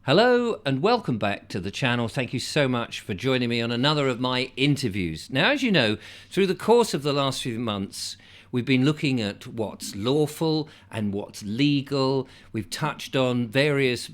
Hello and welcome back to the channel. Thank you so much for joining me on another of my interviews. Now, as you know, through the course of the last few months, we've been looking at what's lawful and what's legal. We've touched on various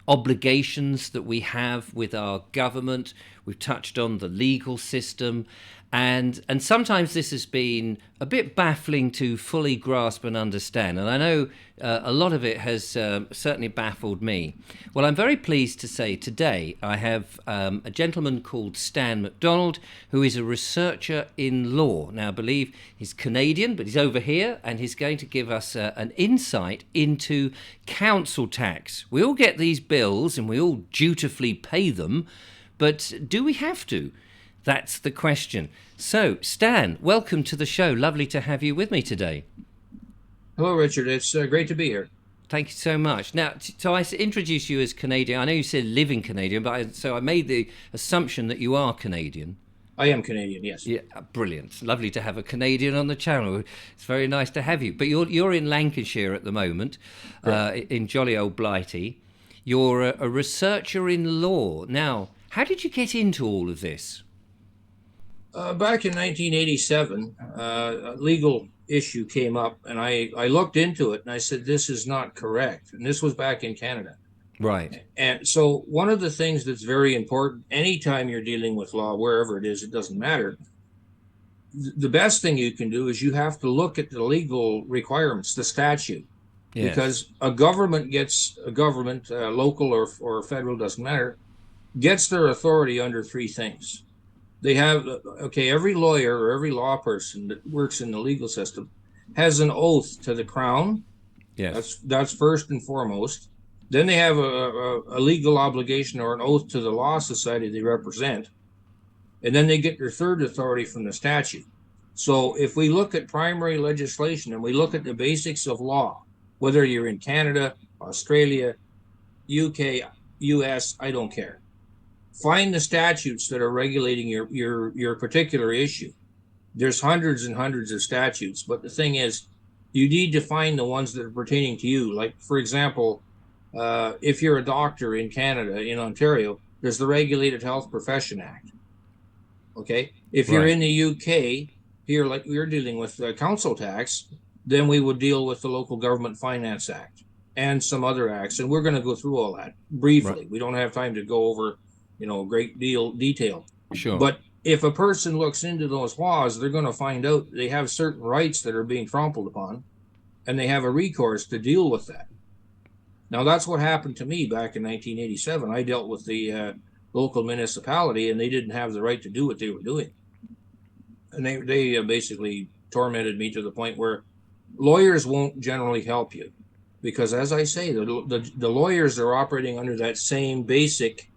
obligations that we have with our government. We've touched on the legal system. And sometimes this has been a bit baffling to fully grasp and understand. And I know a lot of it has certainly baffled me. Well, I'm very pleased to say today I have a gentleman called Stan McDonald, who is a researcher in law. Now, I believe he's Canadian, but he's over here, and he's going to give us an insight into council tax. We all get these bills and we all dutifully pay them, but do we have to? That's the question. So, Stan, welcome to the show. Lovely to have you with me today. Hello, Richard. It's great to be here. Thank you so much. Now, so I introduced you as Canadian. I know you said living Canadian, but so I made the assumption that you are Canadian. I am Canadian, yes. Yeah, brilliant. Lovely to have a Canadian on the channel. It's very nice to have you. But you're in Lancashire at the moment, in jolly old Blighty. You're a researcher in law. Now, how did you get into all of this? Back in 1987, a legal issue came up, and I looked into it, and I said, this is not correct. And this was back in Canada. Right. And so one of the things that's very important, anytime you're dealing with law, wherever it is, it doesn't matter. The best thing you can do is you have to look at the legal requirements, the statute. Yes. Because a government, local or federal, doesn't matter, gets their authority under three things. They have, every lawyer or every law person that works in the legal system has an oath to the crown. Yes. That's first and foremost. Then they have a legal obligation or an oath to the law society they represent. And then they get their third authority from the statute. So if we look at primary legislation and we look at the basics of law, whether you're in Canada, Australia, UK, US, I don't care. Find the statutes that are regulating your particular issue. There's hundreds and hundreds of statutes, but the thing is, you need to find the ones that are pertaining to you. Like, for example, if you're a doctor in Canada, in Ontario, there's the Regulated Health Profession Act. Okay? If you're in the UK, here, like we're dealing with council tax, then we would deal with the Local Government Finance Act and some other acts. And we're going to go through all that briefly. Right. We don't have time to go over great detail. Sure. But if a person looks into those laws, they're going to find out they have certain rights that are being trampled upon, and they have a recourse to deal with that. Now, that's what happened to me back in 1987. I dealt with the local municipality, and they didn't have the right to do what they were doing. And they basically tormented me to the point where lawyers won't generally help you. Because, as I say, the lawyers are operating under that same basic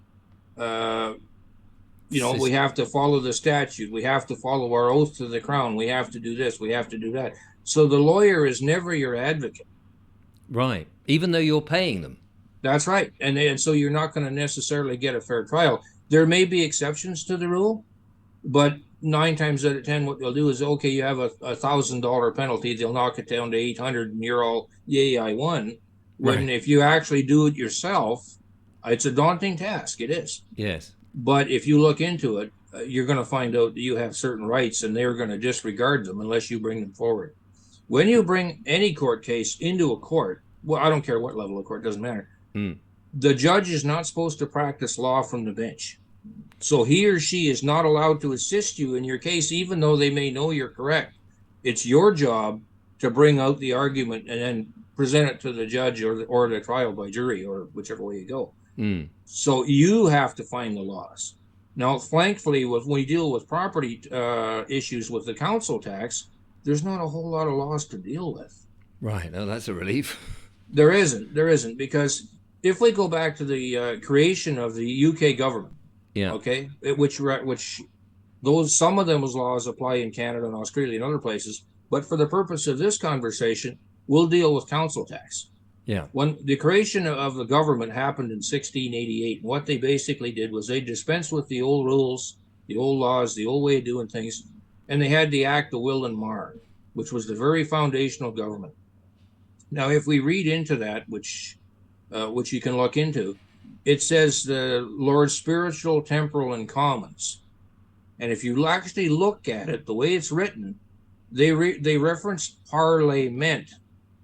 we have to follow the statute. We have to follow our oath to the crown. We have to do this. We have to do that. So the lawyer is never your advocate. Right. Even though you're paying them. That's right. And so you're not going to necessarily get a fair trial. There may be exceptions to the rule, but 9 times out of 10, what they'll do is, okay, you have a $1,000 penalty. They'll knock it down to 800 and you're all, yay, I won. When if you actually do it yourself, it's a daunting task. It is. Yes. But if you look into it, you're going to find out that you have certain rights and they're going to disregard them unless you bring them forward. When you bring any court case into a court, well, I don't care what level of court, doesn't matter. The judge is not supposed to practice law from the bench. So he or she is not allowed to assist you in your case, even though they may know you're correct. It's your job to bring out the argument and then present it to the judge or the trial by jury or whichever way you go. So you have to find the laws. Now, thankfully, when we deal with property issues with the council tax, there's not a whole lot of laws to deal with. Right. Oh, that's a relief. There isn't, because if we go back to the creation of the UK government, okay, which some of those laws apply in Canada and Australia and other places, but for the purpose of this conversation, we'll deal with council tax. Yeah. When the creation of the government happened in 1688, what they basically did was they dispensed with the old rules, the old laws, the old way of doing things, and they had the Act of Will and Mar, which was the very foundational government. Now, if we read into that, which you can look into, it says the Lord's spiritual, temporal, and commons. And if you actually look at it, the way it's written, they reference parliament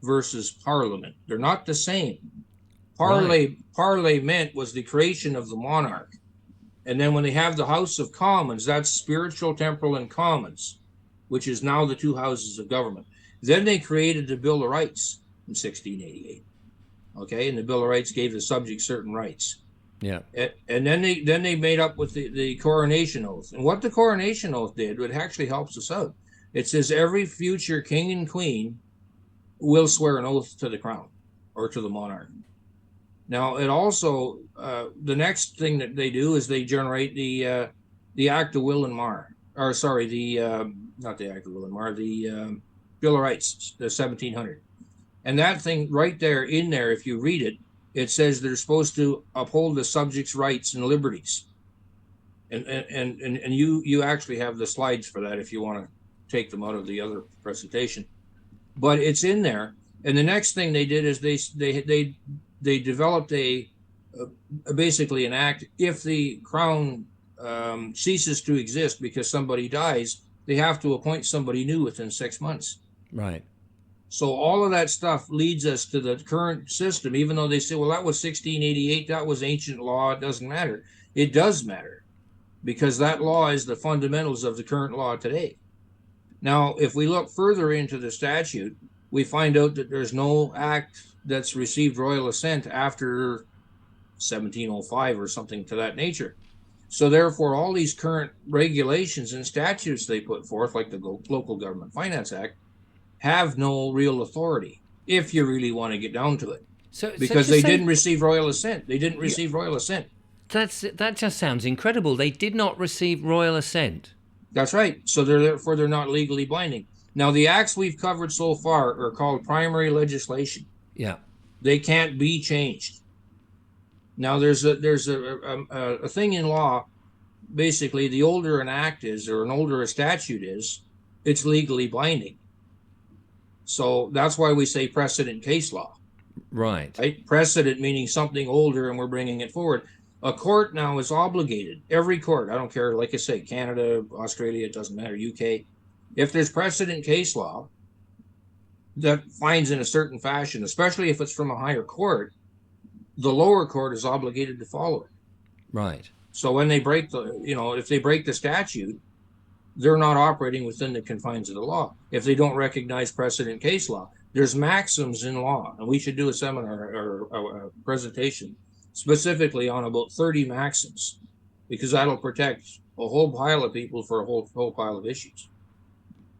versus parliament. They're not the same. Parliament was the creation of the monarch. And then when they have the House of Commons, that's spiritual, temporal, and commons, which is now the two houses of government. Then they created the Bill of Rights in 1688. Okay, and the Bill of Rights gave the subject certain rights. Yeah. And then they made up with the coronation oath. And what the coronation oath did, it actually helps us out. It says every future king and queen will swear an oath to the crown or to the monarch. Now, it also, the next thing that they do is they generate the Act of Will and Mar, or sorry, not the Act of Will and Mar, the Bill of Rights, the 1700. And that thing right there in there, if you read it, it says they're supposed to uphold the subjects' rights and liberties. And you actually have the slides for that if you want to take them out of the other presentation. But it's in there. And the next thing they did is they developed basically an act. If the crown ceases to exist because somebody dies, they have to appoint somebody new within 6 months. Right. So all of that stuff leads us to the current system, even though they say, well, that was 1688, that was ancient law, it doesn't matter. It does matter, because that law is the fundamentals of the current law today. Now, if we look further into the statute, we find out that there's no act that's received royal assent after 1705 or something to that nature. So therefore, all these current regulations and statutes they put forth, like the Local Government Finance Act, have no real authority, if you really want to get down to it. Because they didn't receive royal assent. They didn't receive royal assent. That just sounds incredible. They did not receive royal assent. That's right. So therefore they're not legally binding. Now, the acts we've covered so far are called primary legislation. Yeah. They can't be changed. Now, there's a thing in law. Basically, the older an act is, or an older a statute is, it's legally binding. So that's why we say precedent case law. Right. Precedent meaning something older and we're bringing it forward. A court now is obligated, every court, I don't care, like I say, Canada, Australia, it doesn't matter, UK. If there's precedent case law that finds in a certain fashion, especially if it's from a higher court, the lower court is obligated to follow it. Right. So when they break if they break the statute, they're not operating within the confines of the law. If they don't recognize precedent case law, there's maxims in law, and we should do a seminar or a presentation specifically on about 30 maxims, because that'll protect a whole pile of people for a whole pile of issues.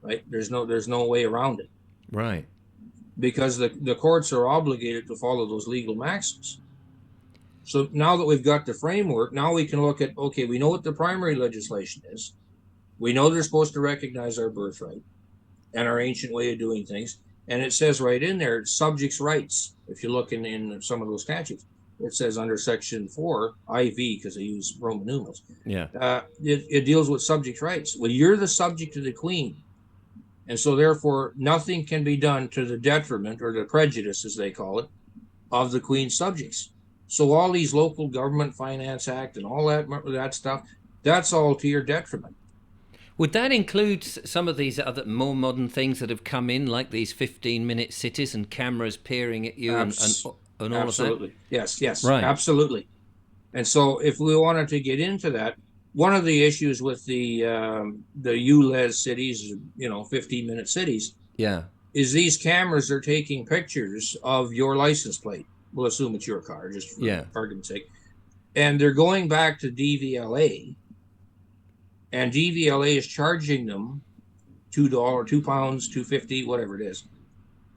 Right? There's no way around it. Right. Because the courts are obligated to follow those legal maxims. So now that we've got the framework, now we can look at, okay, we know what the primary legislation is. We know they're supposed to recognize our birthright and our ancient way of doing things. And it says right in there, subjects' rights. If you look in some of those statutes, it says under section 4, IV, because they use Roman numerals. Yeah. It deals with subjects' rights. Well, you're the subject of the queen. And so therefore, nothing can be done to the detriment, or the prejudice, as they call it, of the queen's subjects. So all these Local Government Finance Act and all that stuff, that's all to your detriment. Would that include some of these other more modern things that have come in, like these 15-minute cities and cameras peering at you and all of that? Absolutely. Yes. Right. Absolutely. And so if we wanted to get into that, one of the issues with the ULEZ cities, 15-minute cities, is these cameras are taking pictures of your license plate. We'll assume it's your car, just for argument's sake. And they're going back to DVLA, and DVLA is charging them $2, £2, $2.50, whatever it is,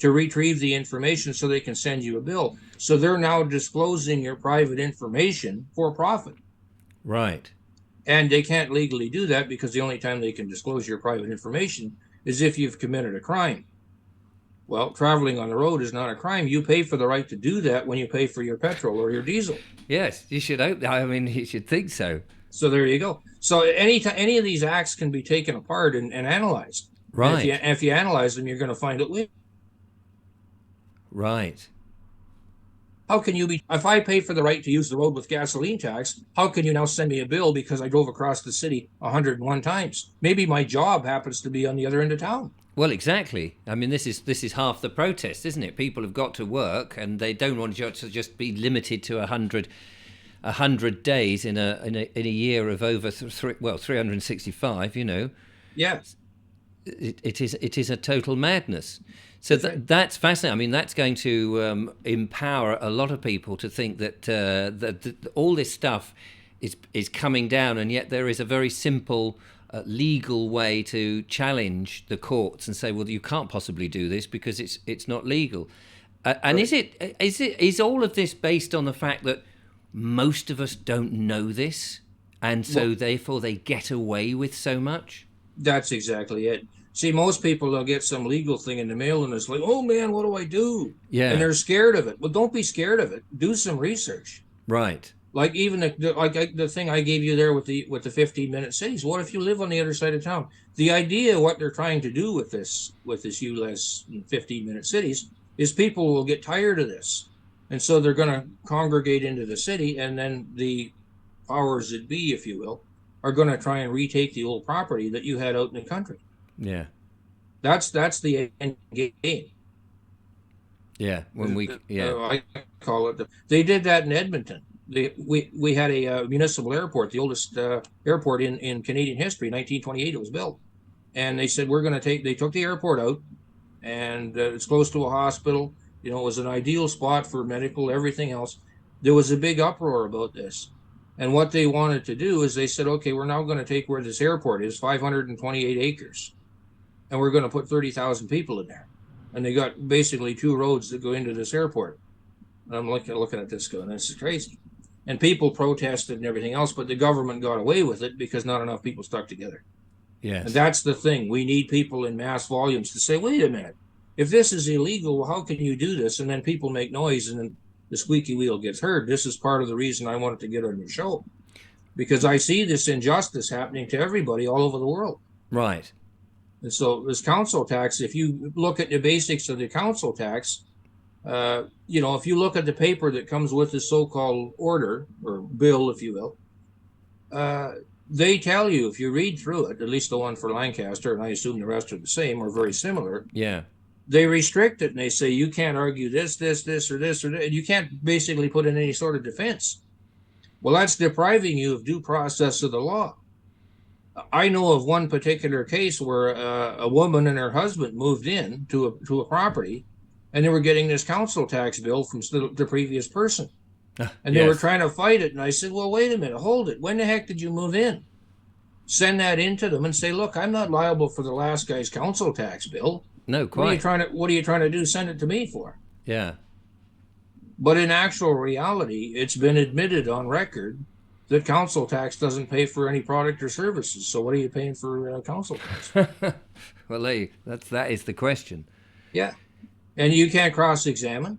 to retrieve the information so they can send you a bill. So they're now disclosing your private information for profit. Right. And they can't legally do that, because the only time they can disclose your private information is if you've committed a crime. Well, traveling on the road is not a crime. You pay for the right to do that when you pay for your petrol or your diesel. Yes, you should hope. I mean, you should think so. So there you go. So any of these acts can be taken apart and analyzed. Right. And if you analyze them, you're going to find out. Right. How can you be, if I pay for the right to use the road with gasoline tax, how can you now send me a bill because I drove across the city 101 times? Maybe my job happens to be on the other end of town. Well, exactly. I mean, this is half the protest, isn't it? People have got to work, and they don't want to just be limited to 100 days in a year of over 365. You know, Yes. it is a total madness. So Right. that's fascinating. I mean, that's going to empower a lot of people to think that all this stuff is coming down, and yet there is a very simple legal way to challenge the courts and say, well, you can't possibly do this because it's not legal. And Right. is all of this based on the fact that most of us don't know this, and Well, so therefore they get away with so much? that's exactly it. See, most people, they'll get some legal thing in the mail and it's like, oh man, what do I do? And Yeah, they're scared of it. Well, don't be scared of it. Do some research. right. Like even the thing I gave you there with the 15-minute cities. What if you live on the other side of town? The idea what they're trying to do with this U.S. 15-minute cities is people will get tired of this, and so they're going to congregate into the city, and then the powers that be, if you will, are going to try and retake the old property that you had out in the country. Yeah, That's the end game. yeah. When we yeah. I call it. They did that in Edmonton. We had a municipal airport, the oldest airport in Canadian history. 1928, it was built, and they said we're going to take. They took the airport out, and it's close to a hospital. You know, it was an ideal spot for medical, everything else. There was a big uproar about this, and what they wanted to do is they said, okay, we're now going to take where this airport is, 528 acres, and we're going to put 30,000 people in there. And they got basically two roads that go into this airport. And I'm looking at this going, this is crazy. And people protested and everything else, but the government got away with it because not enough people stuck together. And Yes. that's the thing. We need people in mass volumes to say, wait a minute, if this is illegal, well, how can you do this? And then people make noise and then the squeaky wheel gets heard. This is part of the reason I wanted to get on your show, because I see this injustice happening to everybody all over the world. Right. And so this council tax, if you look at the basics of the council tax, if you look at the paper that comes with the so-called order or bill, if you will, they tell you, if you read through it, at least the one for Lancaster, and I assume the rest are the same or very similar, Yeah. they restrict it and they say you can't argue this, or this, and you can't basically put in any sort of defense. Well, that's depriving you of due process of the law. I know of one particular case where a woman and her husband moved in to a property, and they were getting this council tax bill from the previous person, and they were Yes. trying to fight it. And I said, "Well, wait a minute, hold it. When the heck did you move in? Send that in to them and say, look, I'm not liable for the last guy's council tax bill. No, What are you quite. trying to do? Send it to me for?" Yeah. But in actual reality, it's been admitted on record that council tax doesn't pay for any product or services. So what are you paying for council tax? Well, that is the question. Yeah, and you can't cross-examine.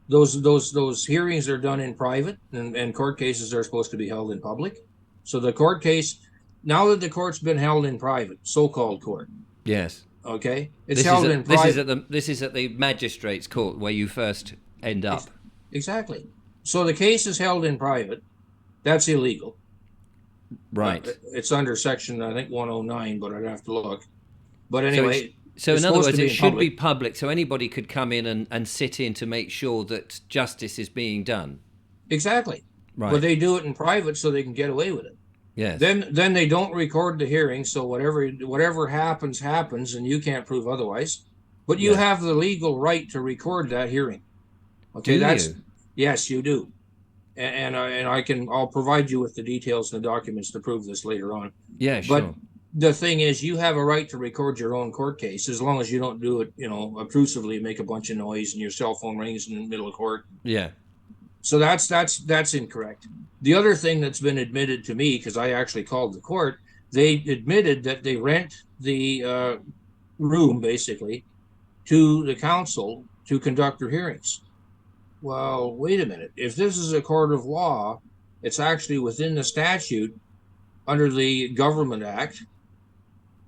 Those hearings are done in private, and court cases are supposed to be held in public. So the court case, now that the court's been held in private, so-called court, Yes. okay, it's This is held at in this is private. at the magistrate's court where you first end up. Exactly. So the case is held in private. That's illegal. Right. It's under section, I think, 109, but I'd have to look. But So anyway, so it's in other supposed words, to be it in should be public. public, so anybody could come in and sit in to make sure that justice is being done. Exactly. But Right. they do it in private so they can get away with it. Yes. Then they don't record the hearing, so whatever happens, and you can't prove otherwise. But you Yeah. have the legal right to record that hearing. Okay, Do that's you? yes, you do. I'll provide you with the details and the documents to prove this later on. Yeah, But sure. the thing is, you have a right to record your own court case as long as you don't do it, obtrusively, make a bunch of noise and your cell phone rings in the middle of court. Yeah. So that's incorrect. The other thing that's been admitted to me, because I actually called the court, they admitted that they rent the room basically to the council to conduct their hearings. Well, wait a minute. If this is a court of law, it's actually within the statute under the Government Act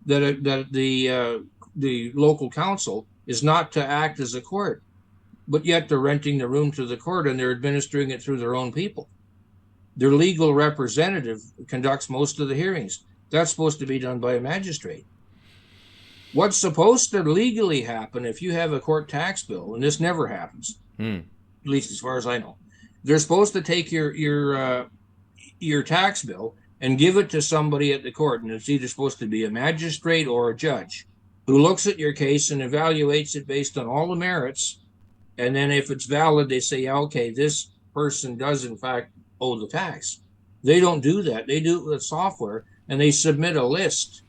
that the local council is not to act as a court. but yet they're renting the room to the court and they're administering it through their own people. Their legal representative conducts most of the hearings. That's supposed to be done by a magistrate. What's supposed to legally happen if you have a court tax bill, and this never happens, at least as far as I know, they're supposed to take your tax bill and give it to somebody at the court, and it's either supposed to be a magistrate or a judge who looks at your case and evaluates it based on all the merits, and then if it's valid, they say, yeah, okay, this person does in fact owe the tax. They don't do that. They do it with software, and they submit a list,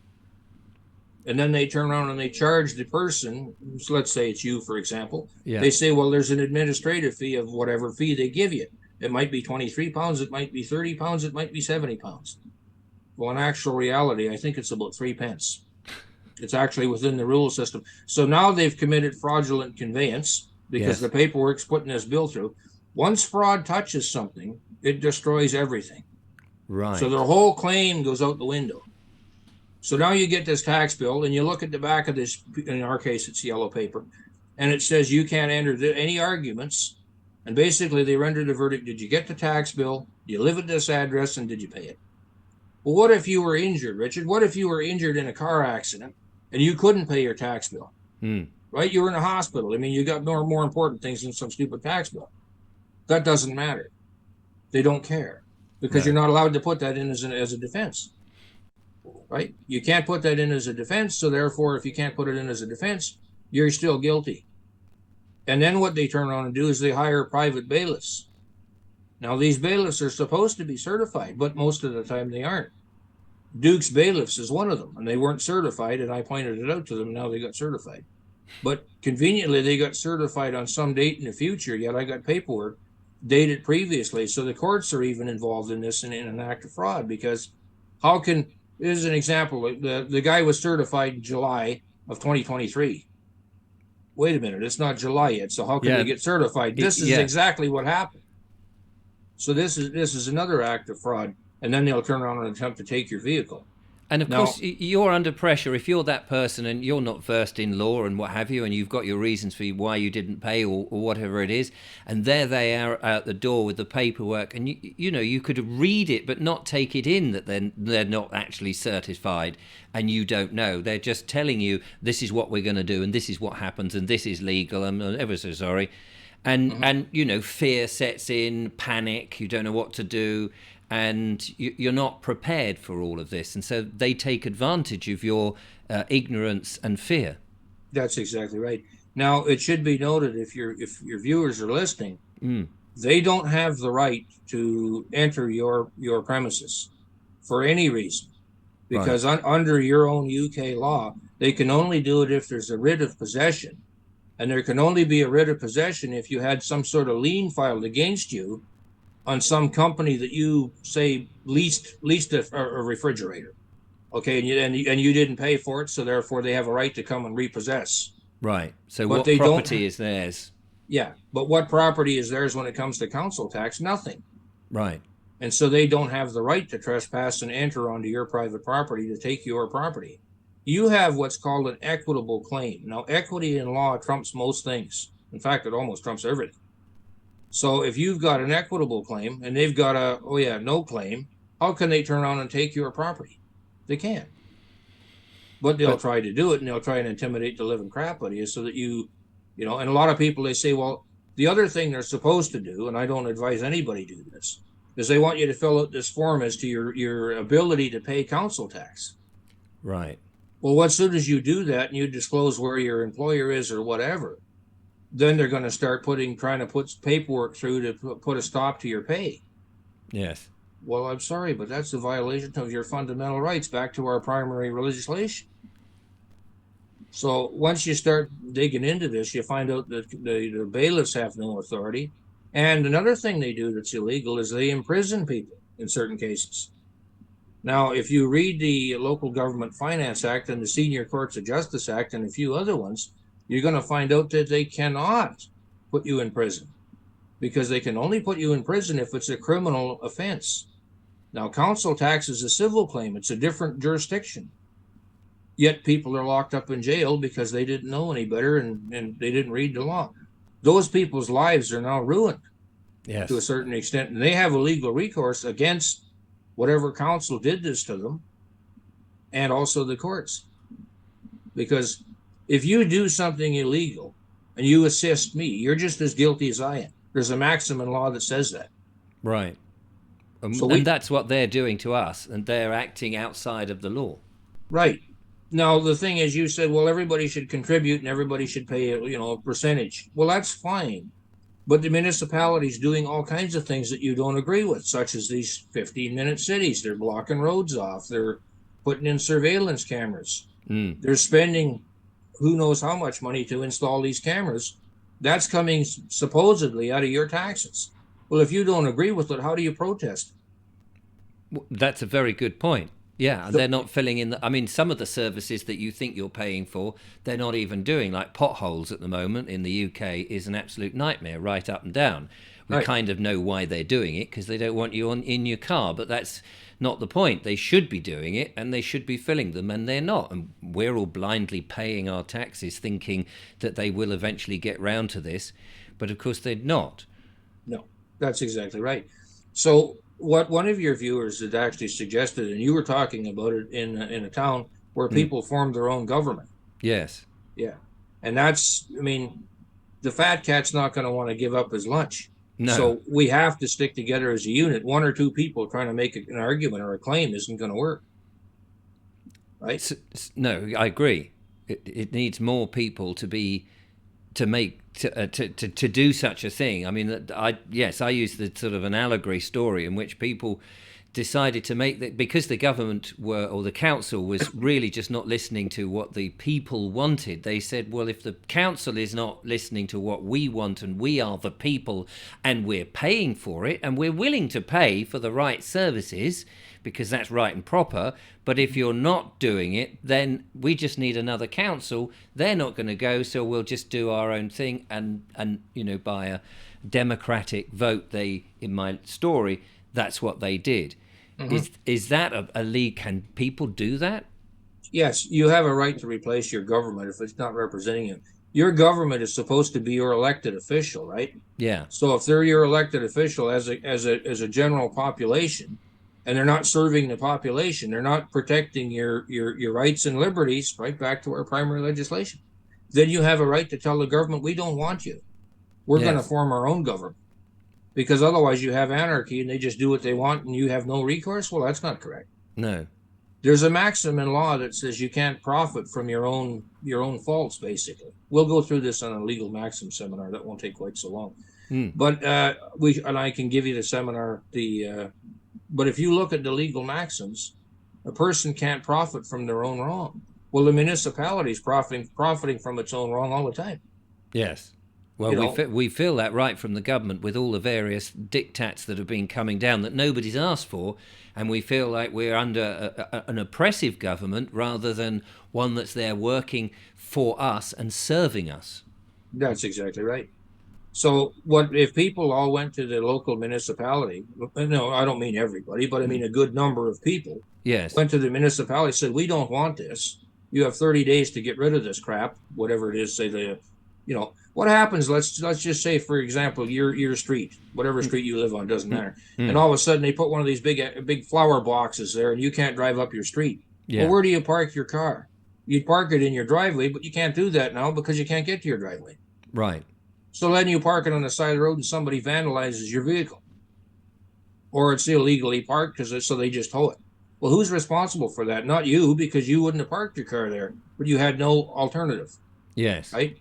and then they turn around and they charge the person. So let's say it's you, for example. Yeah. They say, well, there's an administrative fee of whatever fee they give you. It might be 23 pounds, it might be 30 pounds, it might be 70 pounds. Well, in actual reality, I think it's about 3 pence. It's actually within the rule system. So now they've committed fraudulent conveyance because the paperwork's putting this bill through. Once fraud touches something, it destroys everything. Right. So their whole claim goes out the window. So now you get this tax bill and you look at the back of this, in our case, it's yellow paper, and it says you can't enter any arguments. And basically they render the verdict. Did you get the tax bill? Do you live at this address? And did you pay it? Well, what if you were injured, Richard? What if you were injured in a car accident and you couldn't pay your tax bill? Right? You were in a hospital. I mean, you got more important things than some stupid tax bill. That doesn't matter. They don't care because you're not allowed to put that in as a defense. Right? You can't put that in as a defense. So therefore, if you can't put it in as a defense, you're still guilty. And then what they turn around and do is they hire private bailiffs. Now, these bailiffs are supposed to be certified, but most of the time they aren't. Duke's Bailiffs is one of them, and they weren't certified, and I pointed it out to them. Now they got certified. But conveniently, they got certified on some date in the future, yet I got paperwork dated previously. So the courts are even involved in this in an act of fraud, because how can, here's an example, the guy was certified in July of 2023. Wait a minute, it's not July yet, so how can they get certified? This is exactly what happened. So this is another act of fraud, and then they'll turn around and attempt to take your vehicle. And of course, you're under pressure. If you're that person and you're not versed in law and what have you, and you've got your reasons for why you didn't pay or whatever it is, and there they are out the door with the paperwork, and you could read it but not take it in that they're not actually certified, and you don't know. They're just telling you this is what we're going to do, and this is what happens, and this is legal. I'm ever so sorry. And fear sets in, panic, you don't know what to do, and you're not prepared for all of this. And so they take advantage of your ignorance and fear. That's exactly right. Now, it should be noted, if your viewers are listening, they don't have the right to enter your premises for any reason. Because under your own UK law, they can only do it if there's a writ of possession. And there can only be a writ of possession if you had some sort of lien filed against you on some company that you say leased a refrigerator, okay, and you didn't pay for it, so therefore they have a right to come and repossess. Right. So what property is theirs? Yeah, but what property is theirs when it comes to council tax? Nothing. Right. And so they don't have the right to trespass and enter onto your private property to take your property. You have what's called an equitable claim. Now, equity in law trumps most things. In fact, it almost trumps everything. So if you've got an equitable claim and they've got no claim, how can they turn around and take your property? They can't. But they'll try to do it, and they'll try and intimidate the living crap out of you so that and a lot of people, they say, well, the other thing they're supposed to do, and I don't advise anybody do this, is they want you to fill out this form as to your ability to pay council tax. Right. Well, as soon as you do that and you disclose where your employer is or whatever, then they're going to start trying to put paperwork through to put a stop to your pay. Yes. Well, I'm sorry, but that's a violation of your fundamental rights, back to our primary legislation. So once you start digging into this, you find out that the bailiffs have no authority. And another thing they do that's illegal is they imprison people in certain cases. Now, if you read the Local Government Finance Act and the Senior Courts of Justice Act and a few other ones, you're going to find out that they cannot put you in prison, because they can only put you in prison if it's a criminal offense. Now, council tax is a civil claim. It's a different jurisdiction. Yet people are locked up in jail because they didn't know any better and they didn't read the law. those people's lives are now ruined Yes. to a certain extent, and they have a legal recourse against whatever council did this to them, and also the courts. Because if you do something illegal and you assist me, you're just as guilty as I am. There's a maxim in law that says that. Right. So And that's what they're doing to us, and they're acting outside of the law. right. Now the thing is, you said, well, everybody should contribute and everybody should pay a percentage. Well, that's fine. But the municipality's doing all kinds of things that you don't agree with, such as these 15-minute cities. They're blocking roads off. They're putting in surveillance cameras. They're spending who knows how much money to install these cameras. That's coming supposedly out of your taxes. Well, if you don't agree with it, how do you protest? That's a very good point. Yeah, and they're not filling in I mean, some of the services that you think you're paying for, they're not even doing. Like potholes at the moment in the UK is an absolute nightmare, right up and down. We kind of know why they're doing it, because they don't want you in your car, but that's not the point. They should be doing it, and they should be filling them, and they're not. And we're all blindly paying our taxes thinking that they will eventually get round to this, but of course they're not. No, that's exactly right. So what one of your viewers had actually suggested, and you were talking about it in a town where people formed their own government. Yes. Yeah. And that's, I mean, the fat cat's not going to want to give up his lunch. No. So we have to stick together as a unit. One or two people trying to make an argument or a claim isn't going to work. Right? No, I agree. It needs more people to do such a thing. I mean, I use the sort of an allegory story in which people decided to make that, because the government or the council was really just not listening to what the people wanted. They said, well, if the council is not listening to what we want, and we are the people and we're paying for it, and we're willing to pay for the right services because that's right and proper, but if you're not doing it, then we just need another council. They're not going to go, so we'll just do our own thing, and by a democratic vote, in my story, that's what they did. Mm-hmm. Is that a league? Can people do that? Yes, you have a right to replace your government if it's not representing you. Your government is supposed to be your elected official, right? Yeah. So if they're your elected official as a general population, and they're not serving the population, they're not protecting your rights and liberties, right back to our primary legislation, then you have a right to tell the government, we don't want you. We're going to form our own government. Because otherwise you have anarchy and they just do what they want and you have no recourse. Well, that's not correct. No. There's a maxim in law that says you can't profit from your own faults, basically. We'll go through this on a legal maxim seminar. That won't take quite so long. But I can give you the seminar. But if you look at the legal maxims, a person can't profit from their own wrong. Well, the municipality is profiting from its own wrong all the time. Yes. Well, we feel that right from the government with all the various diktats that have been coming down that nobody's asked for, and we feel like we're under an oppressive government rather than one that's there working for us and serving us. That's exactly right. So what if people all went to the local municipality? No, I don't mean everybody, but I mean a good number of people. Yes. Went to the municipality, said, we don't want this. You have 30 days to get rid of this crap, whatever it is. Say what happens? Let's just say, for example, your street, whatever street you live on, doesn't matter. And all of a sudden they put one of these big flower boxes there, and you can't drive up your street. Yeah. Well, where do you park your car? You park it in your driveway, but you can't do that now because you can't get to your driveway. Right. So then you park it on the side of the road, and somebody vandalizes your vehicle, or it's illegally parked so they just tow it. Well, who's responsible for that? Not you, because you wouldn't have parked your car there, but you had no alternative. Yes. Right.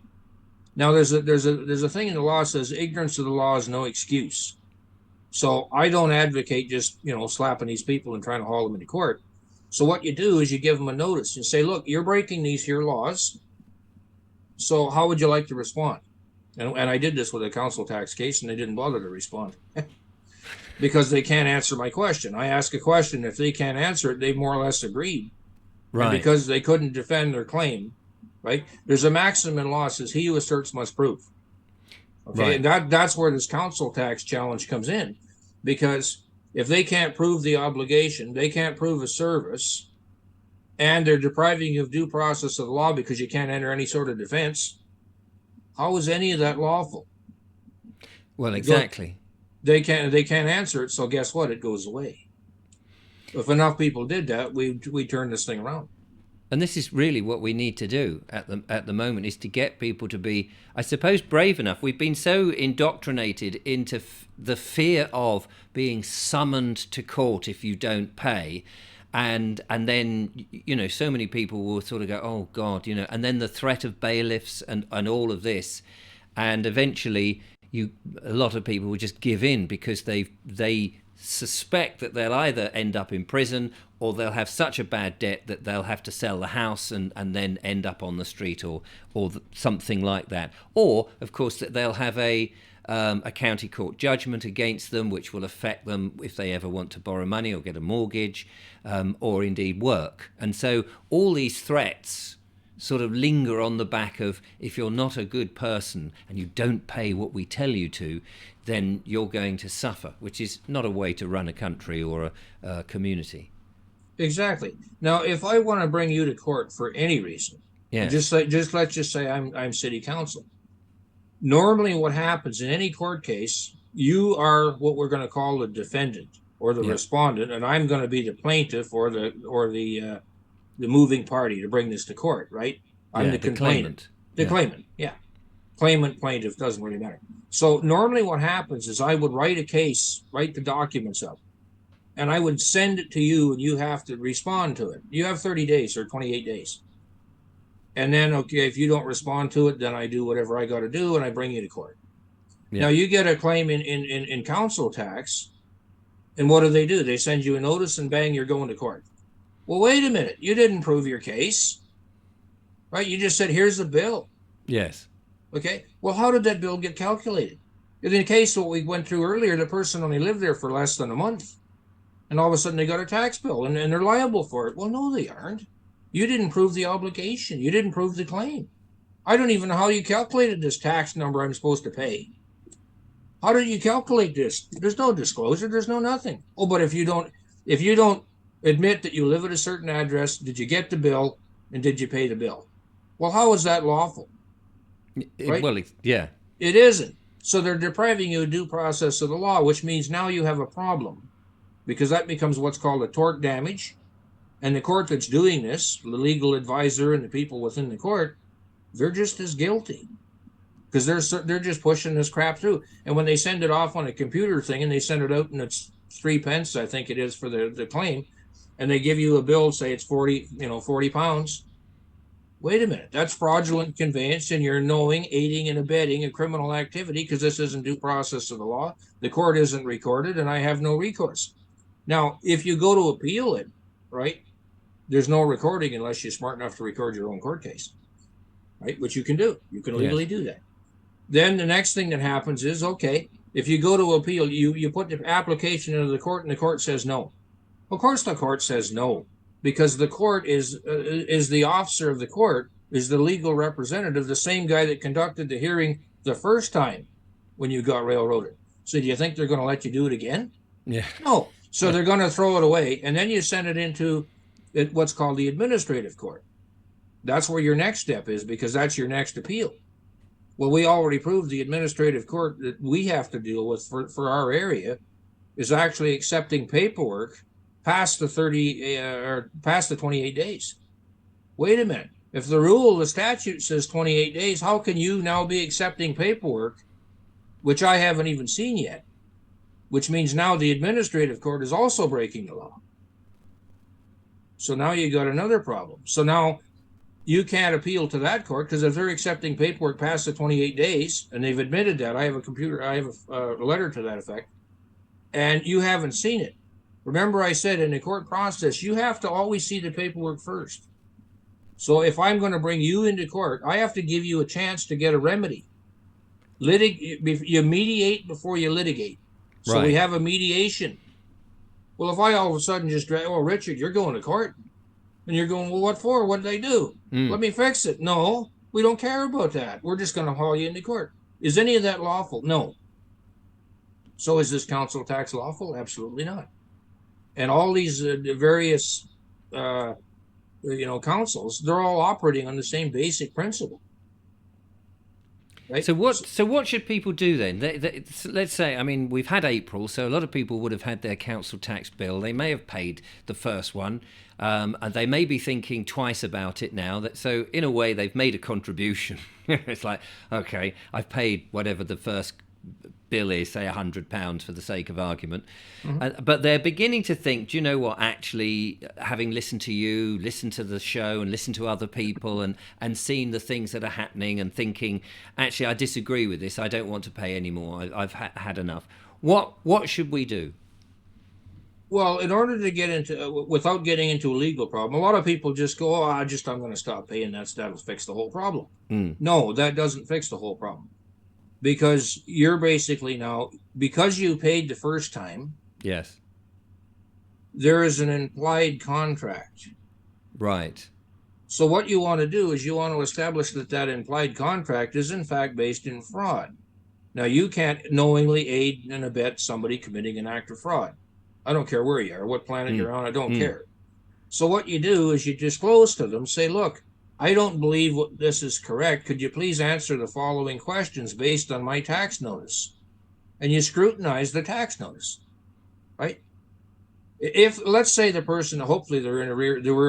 Now, there's a thing in the law that says ignorance of the law is no excuse. So I don't advocate just, slapping these people and trying to haul them into court. So what you do is you give them a notice and say, look, you're breaking these here laws. So how would you like to respond? And I did this with a council tax case, and they didn't bother to respond because they can't answer my question. I ask a question. If they can't answer it, they more or less agreed. Right. And because they couldn't defend their claim. Right. There's a maxim in law that says he who asserts must prove. Okay. Right. And that's where this council tax challenge comes in, because if they can't prove the obligation, they can't prove a service, and they're depriving you of due process of the law because you can't enter any sort of defense. How is any of that lawful? Well, exactly. They can't answer it, so guess what? It goes away. If enough people did that, we turn this thing around. And this is really what we need to do at the moment, is to get people to be, I suppose, brave enough. We've been so indoctrinated into the fear of being summoned to court if you don't pay. And then, so many people will sort of go, oh God, and then the threat of bailiffs and all of this. And eventually a lot of people will just give in because they suspect that they'll either end up in prison, or they'll have such a bad debt that they'll have to sell the house and then end up on the street, or something like that. Or, of course, that they'll have a county court judgment against them, which will affect them if they ever want to borrow money or get a mortgage, or indeed work. And so all these threats sort of linger on the back of, if you're not a good person and you don't pay what we tell you to, then you're going to suffer, which is not a way to run a country or a community. Exactly. Now, if I want to bring you to court for any reason, Yes. let's just say I'm city council. Normally, what happens in any court case, you are what we're going to call the defendant or the respondent, and I'm going to be the plaintiff or the moving party to bring this to court, right? I'm the complainant. The claimant, yeah. Claimant, plaintiff, doesn't really matter. So normally what happens is I would write the documents up, and I would send it to you, and you have to respond to it. You have 30 days or 28 days. And then, okay, if you don't respond to it, then I do whatever I got to do, and I bring you to court. Yeah. Now, you get a claim in council tax, and what do? They send you a notice, and bang, you're going to court. Well, wait a minute. You didn't prove your case, right? You just said, here's the bill. Yes. Okay. Well, how did that bill get calculated? In the case what we went through earlier, the person only lived there for less than a month, and all of a sudden they got a tax bill, and they're liable for it. Well, no, they aren't. You didn't prove the obligation. You didn't prove the claim. I don't even know how you calculated this tax number I'm supposed to pay. How did you calculate this? There's no disclosure. There's no nothing. Oh, but if you don't admit that you live at a certain address, did you get the bill, and did you pay the bill? Well, how is that lawful? Right? Well, yeah. It isn't. So they're depriving you of due process of the law, which means now you have a problem, because that becomes what's called a tort damage. And the court that's doing this, the legal advisor and the people within the court, they're just as guilty, because they're just pushing this crap through. And when they send it off on a computer thing, and they send it out, and it's 3 pence, I think it is, for the claim, and they give you a bill, say it's 40 pounds. Wait a minute, that's fraudulent conveyance, and you're aiding and abetting a criminal activity, because this isn't due process of the law. The court isn't recorded, and I have no recourse. Now, if you go to appeal it, right, there's no recording unless you're smart enough to record your own court case, right, which you can do. You can legally do that. Then the next thing that happens is, okay, if you go to appeal, you put the application into the court, and the court says no. Of course the court says no, because the court is the officer of the court, is the legal representative, the same guy that conducted the hearing the first time when you got railroaded. So do you think they're going to let you do it again? Yeah. No. So they're going to throw it away, and then you send it into what's called the administrative court. That's where your next step is, because that's your next appeal. Well, we already proved the administrative court that we have to deal with for our area is actually accepting paperwork past the 28 days. Wait a minute. If the statute says 28 days, how can you now be accepting paperwork, which I haven't even seen yet, which means now the administrative court is also breaking the law. So now you got another problem. So now you can't appeal to that court, because if they're accepting paperwork past the 28 days, and they've admitted that, I have a letter to that effect, and you haven't seen it. Remember, I said in the court process, you have to always see the paperwork first. So if I'm going to bring you into court, I have to give you a chance to get a remedy. You mediate before you litigate. So we have a mediation. Well, if I all of a sudden just drag, oh, Richard, you're going to court. And you're going, well, what for? What did they do? Let me fix it. No, we don't care about that. We're just going to haul you into court. Is any of that lawful? No. So is this council tax lawful? Absolutely not. And all these various, councils, they're all operating on the same basic principle. right? So what should people do then? Let's say, I mean, we've had April, so a lot of people would have had their council tax bill. They may have paid the first one, and they may be thinking twice about it now. So in a way, they've made a contribution. It's like, okay, I've paid whatever the first bill is, say £100 for the sake of argument. But they're beginning to think, do you know what, actually, having listened to you, listened to the show and listened to other people and seen the things that are happening and thinking, actually, I disagree with this. I don't want to pay anymore. I've had enough. What should we do? Well, in order to get into, without getting into a legal problem, a lot of people just go, oh, I'm going to stop paying. That'll fix the whole problem. No, that doesn't fix the whole problem. Because you're basically now, because you paid the first time, yes, there is an implied contract. Right. So what you want to do is you want to establish that implied contract is in fact based in fraud. Now, you can't knowingly aid and abet somebody committing an act of fraud. I don't care where you are, what planet you're on, I don't care. So what you do is you disclose to them, say, look, I don't believe this is correct. Could you please answer the following questions based on my tax notice? And you scrutinize the tax notice, right? If, let's say the person, hopefully they were in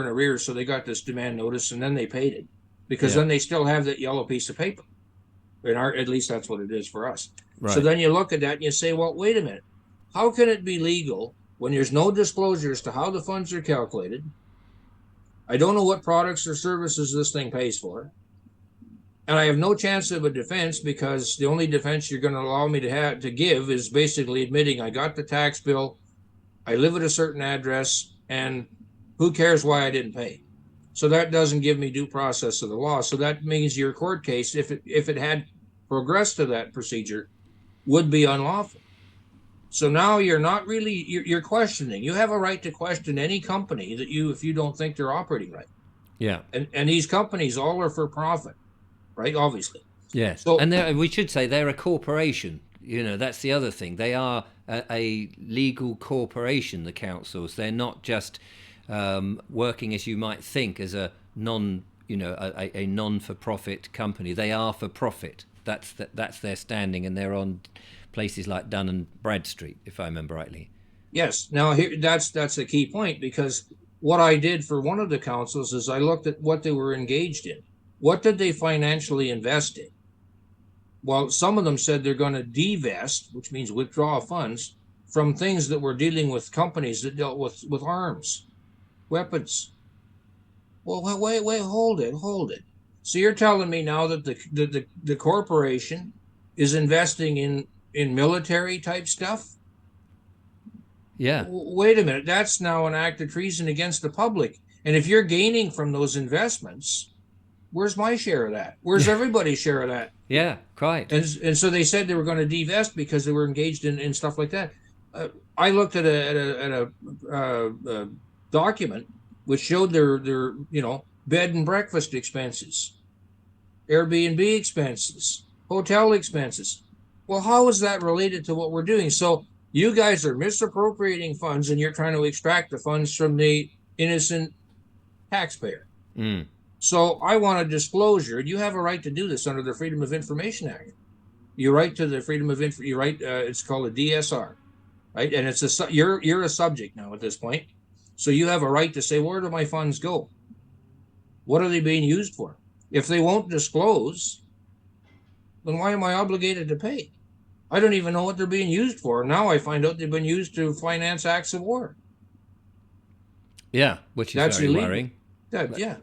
arrears, so they got this demand notice and then they paid it, because then they still have that yellow piece of paper. At least that's what it is for us. Right. So then you look at that and you say, well, wait a minute. How can it be legal when there's no disclosure as to how the funds are calculated? I don't know what products or services this thing pays for. And I have no chance of a defense, because the only defense you're going to allow me to give is basically admitting I got the tax bill, I live at a certain address, and who cares why I didn't pay? So that doesn't give me due process of the law. So that means your court case, if it had progressed to that procedure, would be unlawful. So now you're not really, you're questioning. You have a right to question any company that if you don't think they're operating right. Yeah. And these companies all are for profit, right? Obviously. Yes. So, and we should say they're a corporation. You know, that's the other thing. They are a legal corporation, the councils. They're not just working, as you might think, as a a non-for-profit company. They are for profit. That's their standing, and they're on places like Dun and Bradstreet, if I remember rightly. Yes. Now, here that's a key point, because what I did for one of the councils is I looked at what they were engaged in. What did they financially invest in? Well, some of them said they're going to divest, which means withdraw funds, from things that were dealing with companies that dealt with arms, weapons. Well, wait, hold it. So you're telling me now that the corporation is investing in military type stuff? Yeah. Wait a minute. That's now an act of treason against the public. And if you're gaining from those investments, where's my share of that? Where's everybody's share of that? Yeah, quite. And so they said they were going to divest because they were engaged in stuff like that. I looked at a document which showed their bed and breakfast expenses, Airbnb expenses, hotel expenses. Well, how is that related to what we're doing? So you guys are misappropriating funds, and you're trying to extract the funds from the innocent taxpayer. So I want a disclosure. You have a right to do this under the Freedom of Information Act. You right to the Freedom of Information. You right. It's called a DSR, right? And it's you're a subject now at this point, so you have a right to say, where do my funds go? What are they being used for? If they won't disclose, then why am I obligated to pay? I don't even know what they're being used for. Now I find out they've been used to finance acts of war. Yeah, which is very worrying. Yeah.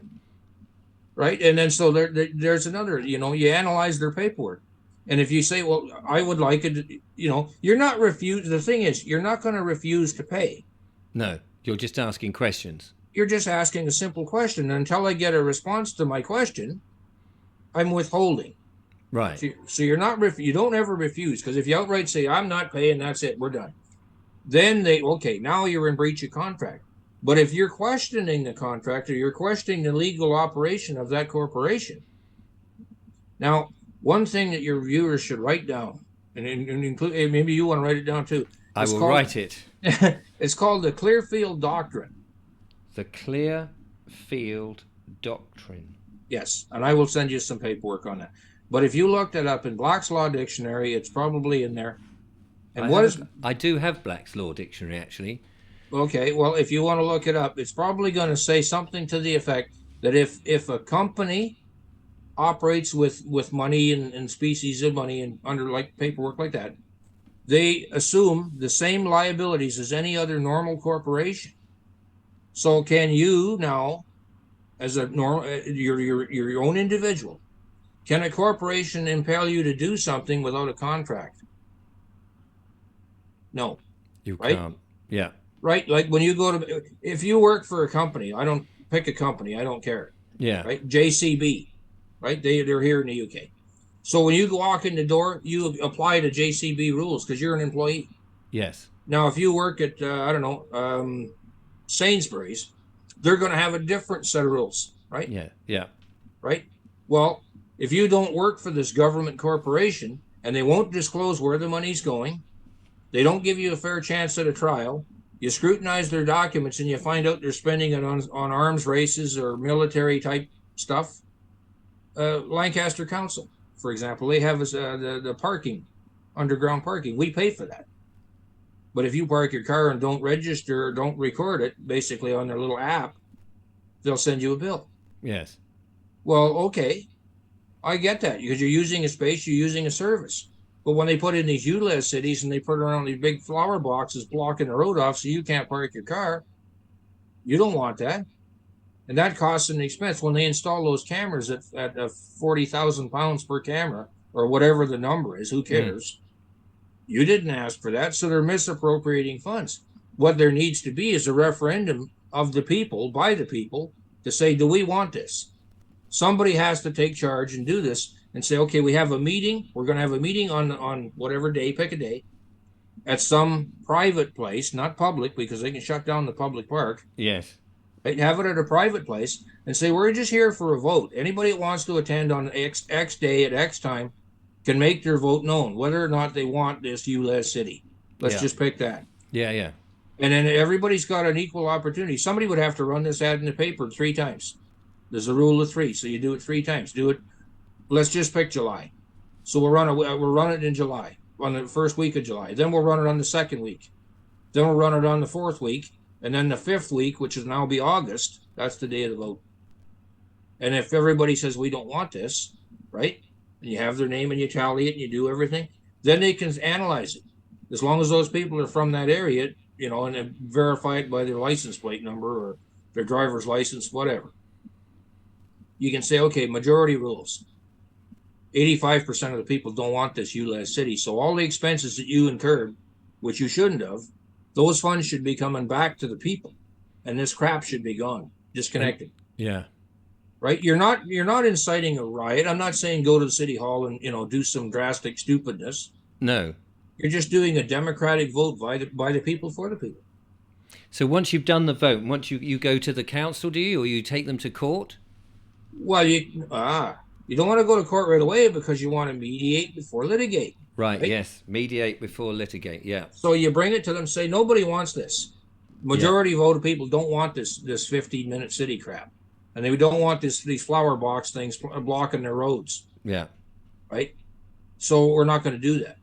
Right. And then so there's another, you analyze their paperwork. And if you say, well, I would like it, you're not refused. The thing is, you're not going to refuse to pay. No, you're just asking questions. You're just asking a simple question. And until I get a response to my question, I'm withholding. Right. So you're not, you don't ever refuse, because if you outright say, I'm not paying, that's it, we're done. Then now you're in breach of contract. But if you're questioning the contract, or you're questioning the legal operation of that corporation, now, one thing that your viewers should write down, and include, maybe you want to write it down too. I will write it. It's called the Clearfield Doctrine. The Clearfield Doctrine. Yes, and I will send you some paperwork on that. But if you looked it up in Black's Law Dictionary, it's probably in there. And I do have Black's Law Dictionary, actually. Okay, well, if you want to look it up, it's probably going to say something to the effect that if a company operates with money and species of money and under like paperwork like that, they assume the same liabilities as any other normal corporation. So can you now, as a normal, your own individual, can a corporation impel you to do something without a contract? No, You right? can't. Yeah. Right? Like when you go to, if you work for a company, I don't pick a company, I don't care. Yeah. Right? JCB, right? They're here in the UK. So when you walk in the door, you apply to JCB rules because you're an employee. Yes. Now, if you work at, I don't know, Sainsbury's, they're going to have a different set of rules, right? Yeah. Yeah. Right? Well, if you don't work for this government corporation and they won't disclose where the money's going, they don't give you a fair chance at a trial, you scrutinize their documents and you find out they're spending it on arms races or military type stuff. Lancaster Council, for example, they have the parking, underground parking. We pay for that. But if you park your car and don't register or don't record it, basically on their little app, they'll send you a bill. Yes. Well, okay, I get that because you're using a space, you're using a service. But when they put in these ULEZ cities and they put around these big flower boxes blocking the road off so you can't park your car, you don't want that. And that costs an expense. When they install those cameras at 40,000 pounds per camera or whatever the number is, who cares? You didn't ask for that, so they're misappropriating funds. What there needs to be is a referendum of the people, by the people, to say, do we want this? Somebody has to take charge and do this and say, okay, we have a meeting. We're going to have a meeting on whatever day, pick a day, at some private place, not public, because they can shut down the public park. Yes. Right? Have it at a private place and say, we're just here for a vote. Anybody that wants to attend on X day at X time can make their vote known, whether or not they want this ULEZ city. Let's just pick that. Yeah, yeah. And then everybody's got an equal opportunity. Somebody would have to run this ad in the paper 3 times. There's a rule of 3, so you do it 3 times. Do it. Let's just pick July. So we'll run it in July, on the first week of July. Then we'll run it on the second week. Then we'll run it on the 4th week. And then the 5th week, which is now be August, that's the day of the vote. And if everybody says we don't want this, right? And you have their name and you tally it and you do everything, then they can analyze it. As long as those people are from that area, you know, and verify it by their license plate number or their driver's license, whatever. You can say, okay, majority rules. 85% of the people don't want this ULEZ city. So all the expenses that you incurred, which you shouldn't have, those funds should be coming back to the people. And this crap should be gone, disconnected. Yeah. Right? You're not inciting a riot. I'm not saying go to the city hall and, you know, do some drastic stupidness. No. You're just doing a democratic vote by the people for the people. So once you've done the vote, once you go to the council, do you, or you take them to court? Well, you don't want to go to court right away because you want to mediate before litigate. Right? Yes. Mediate before litigate. Yeah. So you bring it to them, say nobody wants this. Majority vote of people don't want this 15-minute city crap. And they don't want these flower box things blocking their roads. Yeah. Right? So we're not going to do that.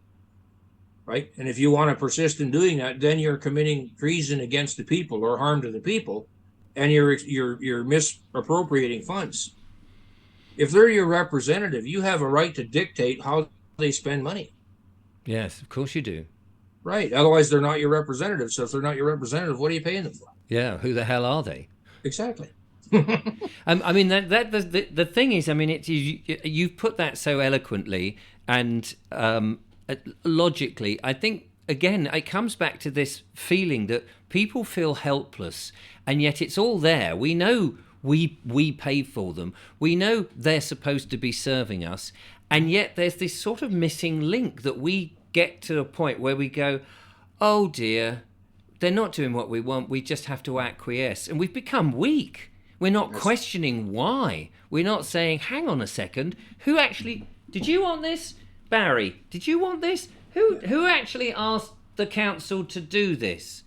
Right? And if you want to persist in doing that, then you're committing treason against the people or harm to the people, and you're misappropriating funds. If they're your representative, you have a right to dictate how they spend money. Yes, of course you do. Right. Otherwise, they're not your representative. So if they're not your representative, what are you paying them for? Yeah. Who the hell are they? Exactly. I mean, the thing is, I mean, you've put that so eloquently and logically. I think, again, it comes back to this feeling that people feel helpless, and yet it's all there. We know we pay for them. We know they're supposed to be serving us, and yet there's this sort of missing link that we get to a point where we go, oh dear, they're not doing what we want. We just have to acquiesce, and we've become weak. We're not questioning why. We're not saying, hang on a second, who actually, did you want this? Barry, did you want this? Who actually asked the council to do this?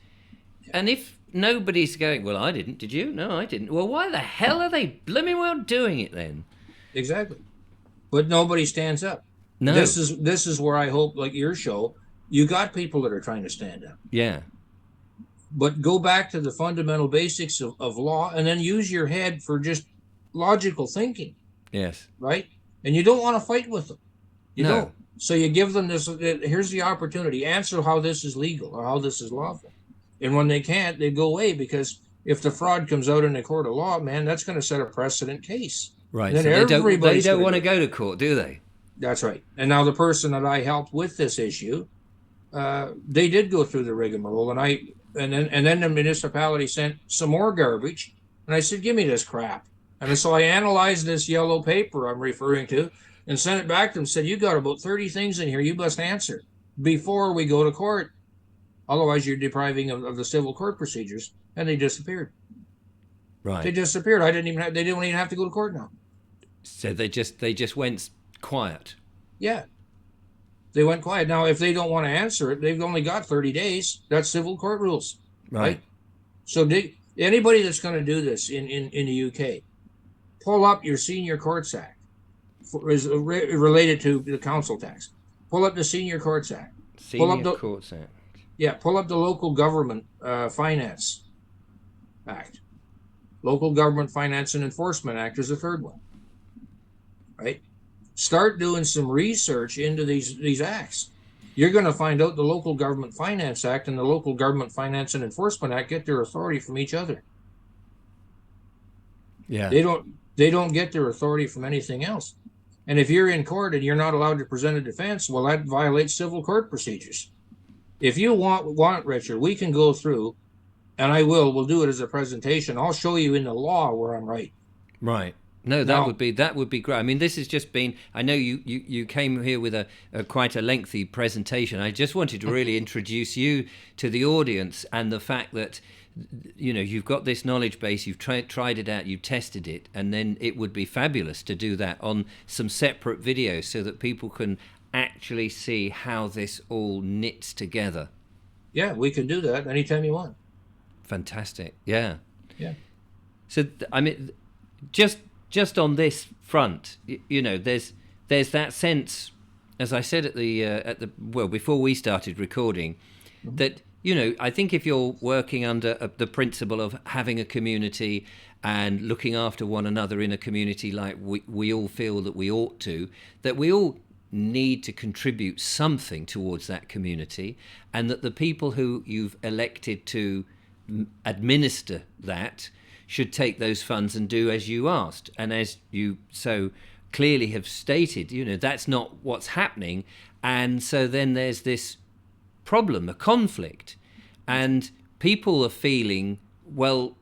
And if nobody's going, well, I didn't, did you? No, I didn't. Well, why the hell are they blooming well doing it then? Exactly. but nobody stands up. No. This is where I hope, like your show, you got people that are trying to stand up. Yeah. But go back to the fundamental basics of law, and then use your head for just logical thinking. Yes. Right? And you don't want to fight with them. You No. don't. So you give them this, here's the opportunity. Answer how this is legal or how this is lawful. And when they can't, they go away, because if the fraud comes out in the court of law, man, that's going to set a precedent case. Right. Then So they don't want to go to court, do they? That's right. And now the person that I helped with this issue, they did go through the rigmarole, and then the municipality sent some more garbage, and I said, give me this crap. And so I analyzed this yellow paper I'm referring to and sent it back to them and said, you got about 30 things in here you must answer before we go to court. Otherwise, you're depriving of the civil court procedures. And they disappeared. Right. They disappeared. They don't even have to go to court now. So they just went quiet. Yeah. They went quiet. Now, if they don't want to answer it, they've only got 30 days. That's civil court rules. Right? So anybody that's going to do this in the UK, pull up your Senior Courts Act, related to the council tax. Pull up the Senior Courts Act. Courts Act. Yeah, pull up the Local Government Finance Act. Local Government Finance and Enforcement Act is the third one. Right? Start doing some research into these acts. You're going to find out the Local Government Finance Act and the Local Government Finance and Enforcement Act get their authority from each other. Yeah. They don't get their authority from anything else. And if you're in court and you're not allowed to present a defense, well, that violates civil court procedures. If you want, Richard, we can go through, and we'll do it as a presentation. I'll show you in the law where I'm right. Right. No, that would be great. I mean, this has just been. I know you came here with a quite a lengthy presentation. I just wanted to really introduce you to the audience, and the fact that you've got this knowledge base, you've tried it out, you've tested it, and then it would be fabulous to do that on some separate videos so that people can actually see how this all knits together. Yeah, we can do that anytime you want. Fantastic. Yeah. Yeah. So I mean, just on this front, there's that sense, as I said before we started recording, mm-hmm. that I think if you're working under the principle of having a community and looking after one another in a community like we all feel that we ought to, that we all need to contribute something towards that community, and that the people who you've elected to administer that should take those funds and do as you asked. And as you so clearly have stated, that's not what's happening. And so then there's this problem, a conflict, and people are feeling, well,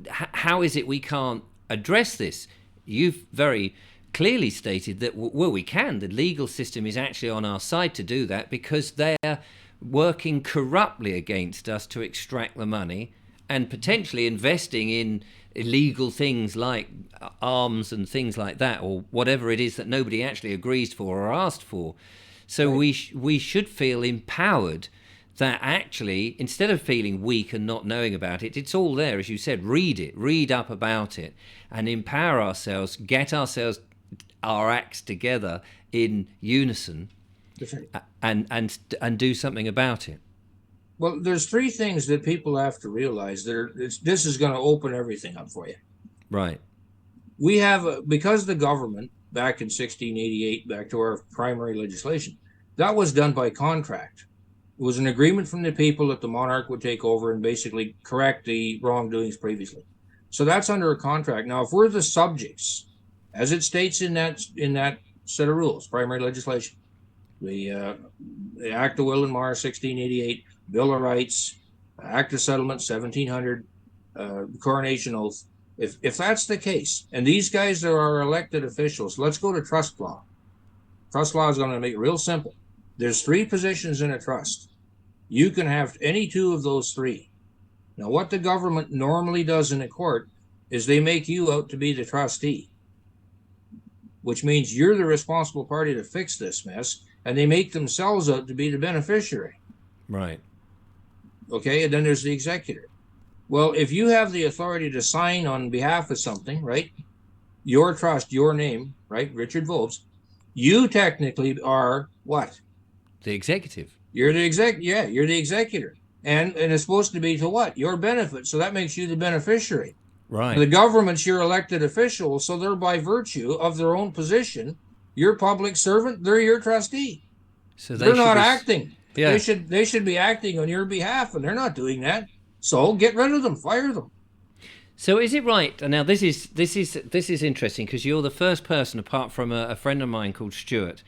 how is it we can't address this? You've very clearly stated that, we can. The legal system is actually on our side to do that, because they're working corruptly against us to extract the money and potentially investing in illegal things like arms and things like that, or whatever it is that nobody actually agrees for or asked for. So right. we should feel empowered that actually, instead of feeling weak and not knowing about it, it's all there, as you said. Read up about it, and empower ourselves, get our acts together in unison, and do something about it. Well, there's three things that people have to realize. This is going to open everything up for you. Right. We have, because the government, back in 1688, back to our primary legislation, that was done by contract. It was an agreement from the people that the monarch would take over and basically correct the wrongdoings previously. So that's under a contract. Now, if we're the subjects, as it states in that set of rules, primary legislation, the Act of Will and Mar, 1688, Bill of Rights, Act of Settlement, 1700, Coronation Oath. If that's the case, and these guys are our elected officials, let's go to trust law. Trust law is going to make it real simple. There's three positions in a trust. You can have any two of those three. Now, what the government normally does in a court is they make you out to be the trustee, which means you're the responsible party to fix this mess, and they make themselves out to be the beneficiary. Right. Okay, and then there's the executor. Well, if you have the authority to sign on behalf of something, right, your trust, your name, right, Richard Vobes, You technically are what? The executive. You're the yeah, you're the executor. And it's supposed to be to what? Your benefit. So that makes you the beneficiary. Right. The government's your elected official, so they're by virtue of their own position, your public servant, they're your trustee. So they They're should not be. acting. Yeah. They should be acting on your behalf, and they're not doing that. So get rid of them, fire them. So is it right? And now this is interesting because you're the first person, apart from a friend of mine called Stuart,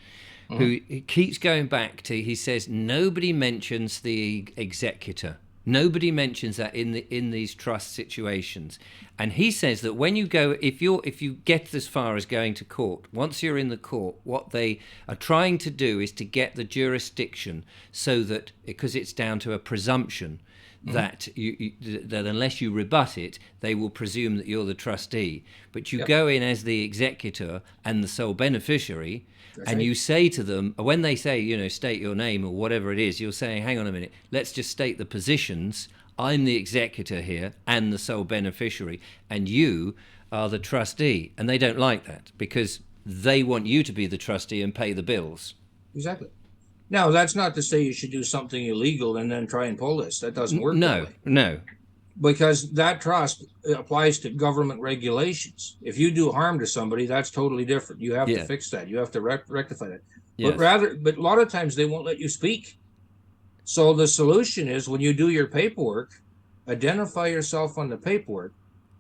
who keeps going back to. He says nobody mentions the executor. Nobody mentions that in these trust situations, and he says that when you go, if you get as far as going to court, once you're in the court, what they are trying to do is to get the jurisdiction so that, because it's down to a presumption that that unless you rebut it, they will presume that you're the trustee. But you go in as the executor and the sole beneficiary, and you say to them, when they say, state your name or whatever it is, you're saying, hang on a minute, let's just state the positions. I'm the executor here and the sole beneficiary, and you are the trustee. And they don't like that because they want you to be the trustee and pay the bills. Exactly. Now, that's not to say you should do something illegal and then try and pull this. That doesn't work that way. No. Because that trust applies to government regulations. If you do harm to somebody, that's totally different. You have to fix that. You have to rectify that. Yes. But a lot of times they won't let you speak. So the solution is, when you do your paperwork, identify yourself on the paperwork,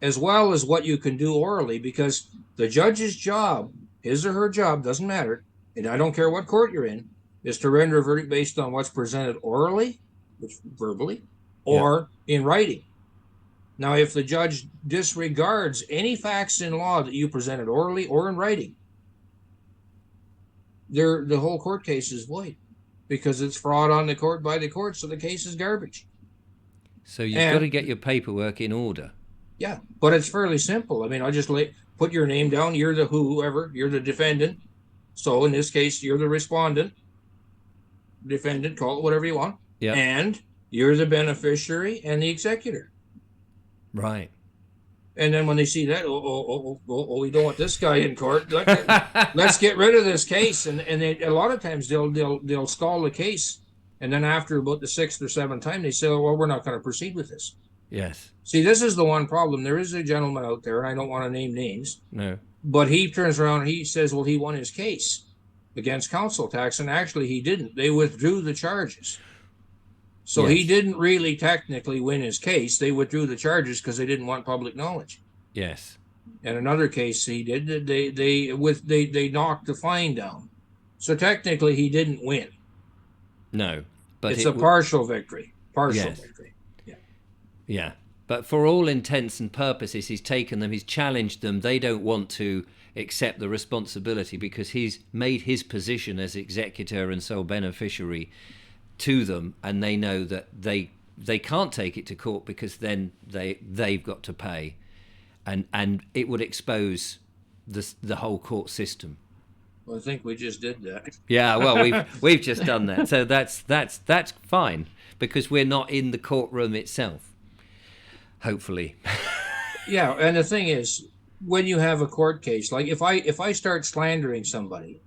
as well as what you can do orally, because the judge's job, his or her job, doesn't matter, and I don't care what court you're in, is to render a verdict based on what's presented orally, which verbally, or in writing. Now, if the judge disregards any facts in law that you presented orally or in writing, the whole court case is void, because it's fraud on the court by the court, so the case is garbage. So you've got to get your paperwork in order. Yeah, but it's fairly simple. I mean, I just put your name down. You're the whoever. You're the defendant. So in this case, you're the respondent. Defendant, call it whatever you want. Yeah. And you're the beneficiary and the executor. Right. And then when they see that, we don't want this guy in court. Let's get rid of this case. And a lot of times they'll stall the case, and then after about the 6th or 7th time, they say, well, we're not going to proceed with this. Yes. See, this is the one problem. There is a gentleman out there, and I don't want to name names. No. But he turns around and he says, well, he won his case against council tax, and actually he didn't. They withdrew the charges. So he didn't really technically win his case. They withdrew the charges because they didn't want public knowledge. Yes. And another case he did, they knocked the fine down. So technically he didn't win. No, but it's a partial victory. Victory. Yeah. Yeah. But for all intents and purposes, he's taken them, he's challenged them. They don't want to accept the responsibility because he's made his position as executor and sole beneficiary to them, and they know that they can't take it to court because then they've got to pay, and it would expose the whole court system. Well, I think we just did that. Yeah, well, we've just done that, so that's fine because we're not in the courtroom itself. Hopefully. Yeah, and the thing is, when you have a court case, like if I start slandering somebody,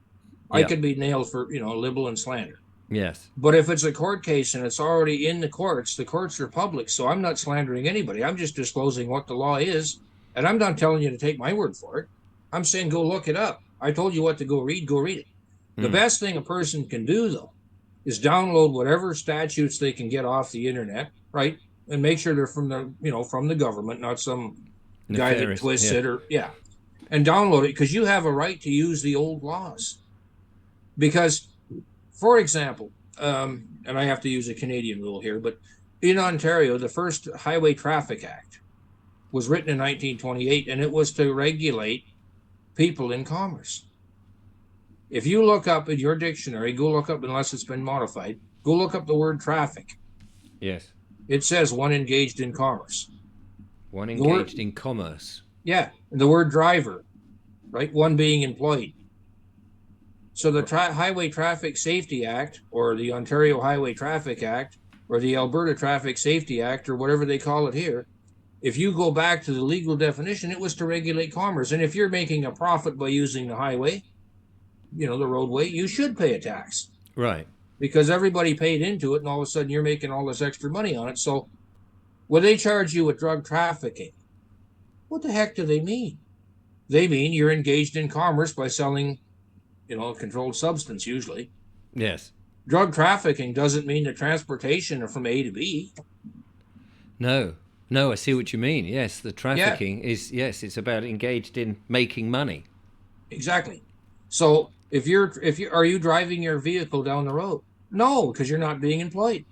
I could be nailed for libel and slander. Yes. But if it's a court case and it's already in the courts are public, so I'm not slandering anybody. I'm just disclosing what the law is, and I'm not telling you to take my word for it. I'm saying go look it up. I told you what to go read it. The best thing a person can do, though, is download whatever statutes they can get off the internet, right? And make sure they're from the government, not some guy that twists it and download it, because you have a right to use the old laws. Because, for example, and I have to use a Canadian rule here, but in Ontario, the first Highway Traffic Act was written in 1928, and it was to regulate people in commerce. If you look up in your dictionary, go look up, unless it's been modified, go look up the word traffic. Yes. It says one engaged in commerce. One engaged in commerce. Yeah. And the word driver, right? One being employed. So the Highway Traffic Safety Act, or the Ontario Highway Traffic Act, or the Alberta Traffic Safety Act, or whatever they call it here, if you go back to the legal definition, it was to regulate commerce. And if you're making a profit by using the highway, the roadway, you should pay a tax Right. because everybody paid into it, and all of a sudden you're making all this extra money on it. So when they charge you with drug trafficking, what the heck do they mean? They mean you're engaged in commerce by selling, a controlled substance usually. Yes. Drug trafficking doesn't mean the transportation from A to B. No. No, I see what you mean. Yes, the Yeah, trafficking is, yes, it's about engaged in making money. exactly. So if you are you driving your vehicle down the road? No, because you're not being employed.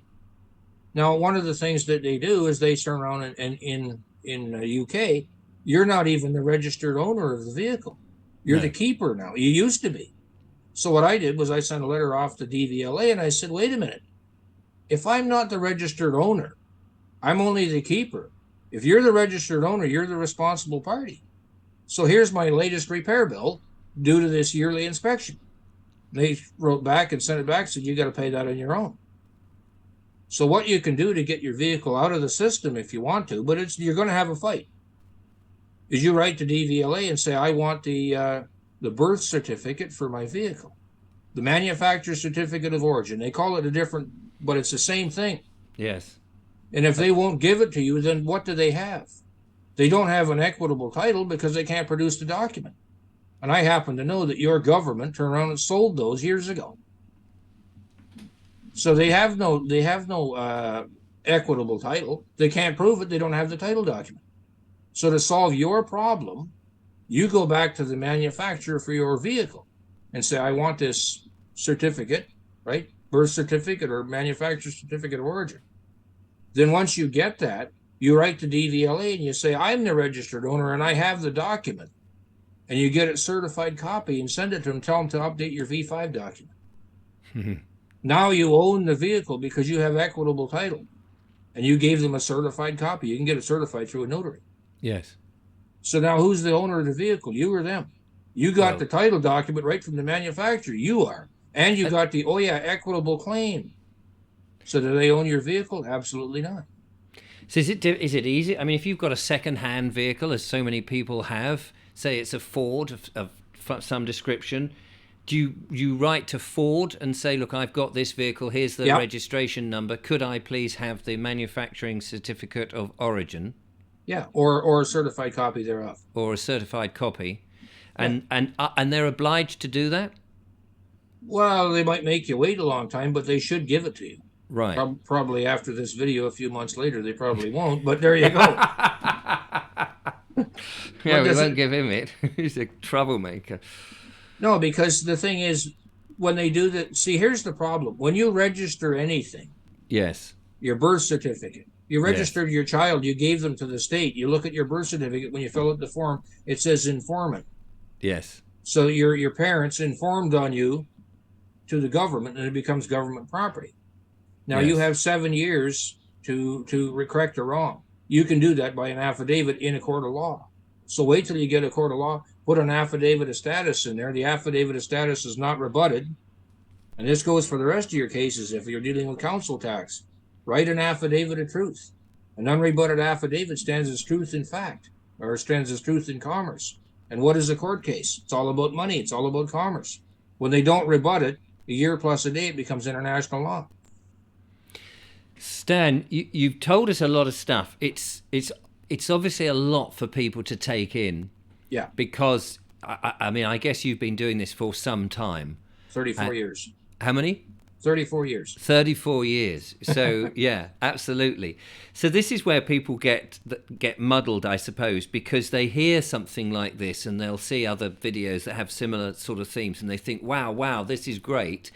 Now, one of the things that they do is they turn around and in the UK, you're not even the registered owner of the vehicle. You're the No. keeper now. You used to be. So what I did was I sent a letter off to DVLA and I said, wait a minute. If I'm not the registered owner, I'm only the keeper. If you're the registered owner, you're the responsible party. So here's my latest repair bill due to this yearly inspection. They wrote back and sent it back, said you got to pay that on your own. So what you can do to get your vehicle out of the system if you want to, but you're going to have a fight, is you write to DVLA and say, I want the birth certificate for my vehicle, the manufacturer's certificate of origin. They call it a different, but it's the same thing. Yes. And if they won't give it to you, then what do they have? They don't have an equitable title because they can't produce the document. And I happen to know that your government turned around and sold those years ago. So they have no equitable title. They can't prove it. They don't have the title document. So to solve your problem, you go back to the manufacturer for your vehicle and say, I want this certificate, right? Birth certificate or manufacturer's certificate of origin. Then once you get that, you write to DVLA and you say, I'm the registered owner and I have the document. And you get a certified copy and send it to them, tell them to update your V5 document. Now you own the vehicle because you have equitable title and you gave them a certified copy. You can get it certified through a notary. Yes. So now who's the owner of the vehicle? You or them? You got the title document right from the manufacturer. You are. And you got the, equitable claim. So do they own your vehicle? Absolutely not. So is it easy? I mean, if you've got a second-hand vehicle, as so many people have, say it's a Ford of some description, do you write to Ford and say, look, I've got this vehicle, here's the registration number, could I please have the manufacturing certificate of origin? Yeah, or a certified copy thereof. Or a certified copy. And they're obliged to do that? Well, they might make you wait a long time, but they should give it to you. Right. Probably after this video a few months later, they probably won't, but there you go. Yeah, we won't give him it. He's a troublemaker. No, because the thing is, when they do that, see, here's the problem. When you register anything, yes, your birth certificate, you registered your child, you gave them to the state, you look at your birth certificate, when you fill out the form, it says informant. Yes. So your parents informed on you to the government, and it becomes government property. Now you have 7 years to correct a wrong. You can do that by an affidavit in a court of law. So wait till you get a court of law, put an affidavit of status in there. The affidavit of status is not rebutted. And this goes for the rest of your cases. If you're dealing with council tax, write an affidavit of truth. An unrebutted affidavit stands as truth in fact, or stands as truth in commerce. And what is a court case? It's all about money. It's all about commerce. When they don't rebut it, a year plus a day, it becomes international law. Stan, you've told us a lot of stuff. It's obviously a lot for people to take in. Yeah. Because, I mean, I guess you've been doing this for some time. 34 years. How many? 34 years. 34 years. So, yeah, absolutely. So this is where people get muddled, I suppose, because they hear something like this and they'll see other videos that have similar sort of themes and they think, wow, this is great.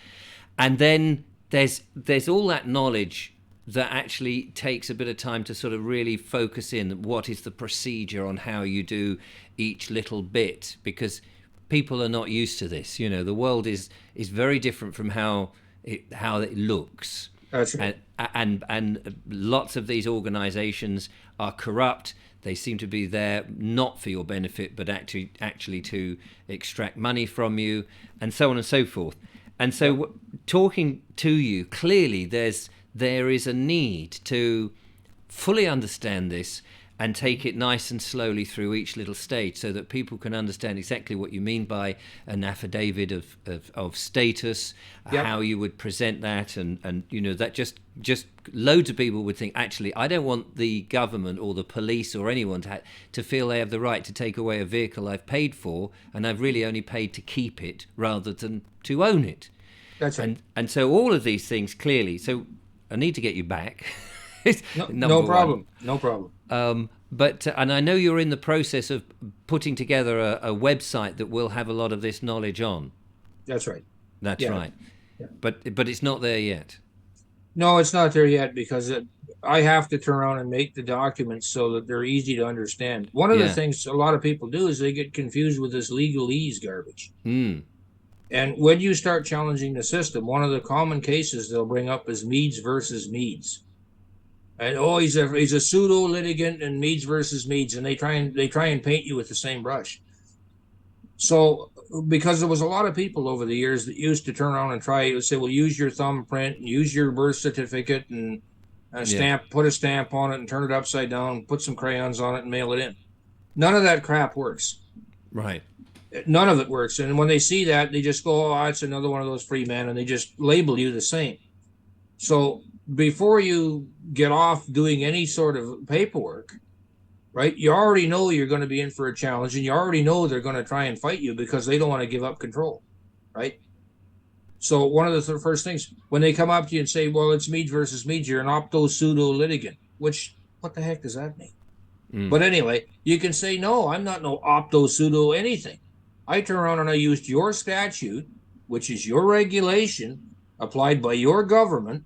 And then there's all that knowledge that actually takes a bit of time to sort of really focus in what is the procedure on how you do each little bit, because people are not used to this. You know, the world is very different from how it looks. That's right. And lots of these organizations are corrupt. They seem to be there not for your benefit, but actually to extract money from you, and so on and so forth. And so talking to you, clearly there is a need to fully understand this and take it nice and slowly through each little stage so that people can understand exactly what you mean by an affidavit of status, Yep. how you would present that, and that just loads of people would think, actually, I don't want the government or the police or anyone to feel they have the right to take away a vehicle I've paid for and I've really only paid to keep it rather than to own it. That's right. And so all of these things clearly, so I need to get you back. No problem. No problem. But and I know you're in the process of putting together a website that will have a lot of this knowledge on. That's right. That's Yeah. right. Yeah. But it's not there yet. No, it's not there yet because I have to turn around and make the documents so that they're easy to understand. One of the things a lot of people do is they get confused with this legalese garbage. Mm. And when you start challenging the system, one of the common cases they'll bring up is Meads versus Meads. And he's a pseudo litigant and Meads versus Meads, and they try and paint you with the same brush. So because there was a lot of people over the years that used to turn around and try to say, well, use your thumbprint and use your birth certificate and put a stamp on it and turn it upside down, put some crayons on it and mail it in. None of that crap works. Right. None of it works. And when they see that, they just go, oh, it's another one of those free men, and they just label you the same. So before you get off doing any sort of paperwork, right, you already know you're going to be in for a challenge, and you already know they're going to try and fight you because they don't want to give up control, right? So one of the first things, when they come up to you and say, well, it's Meads versus Meads, you're an opto-pseudo litigant, which, what the heck does that mean? Mm. But anyway, you can say, no, I'm not no opto-pseudo anything. I turn around and I used your statute, which is your regulation applied by your government,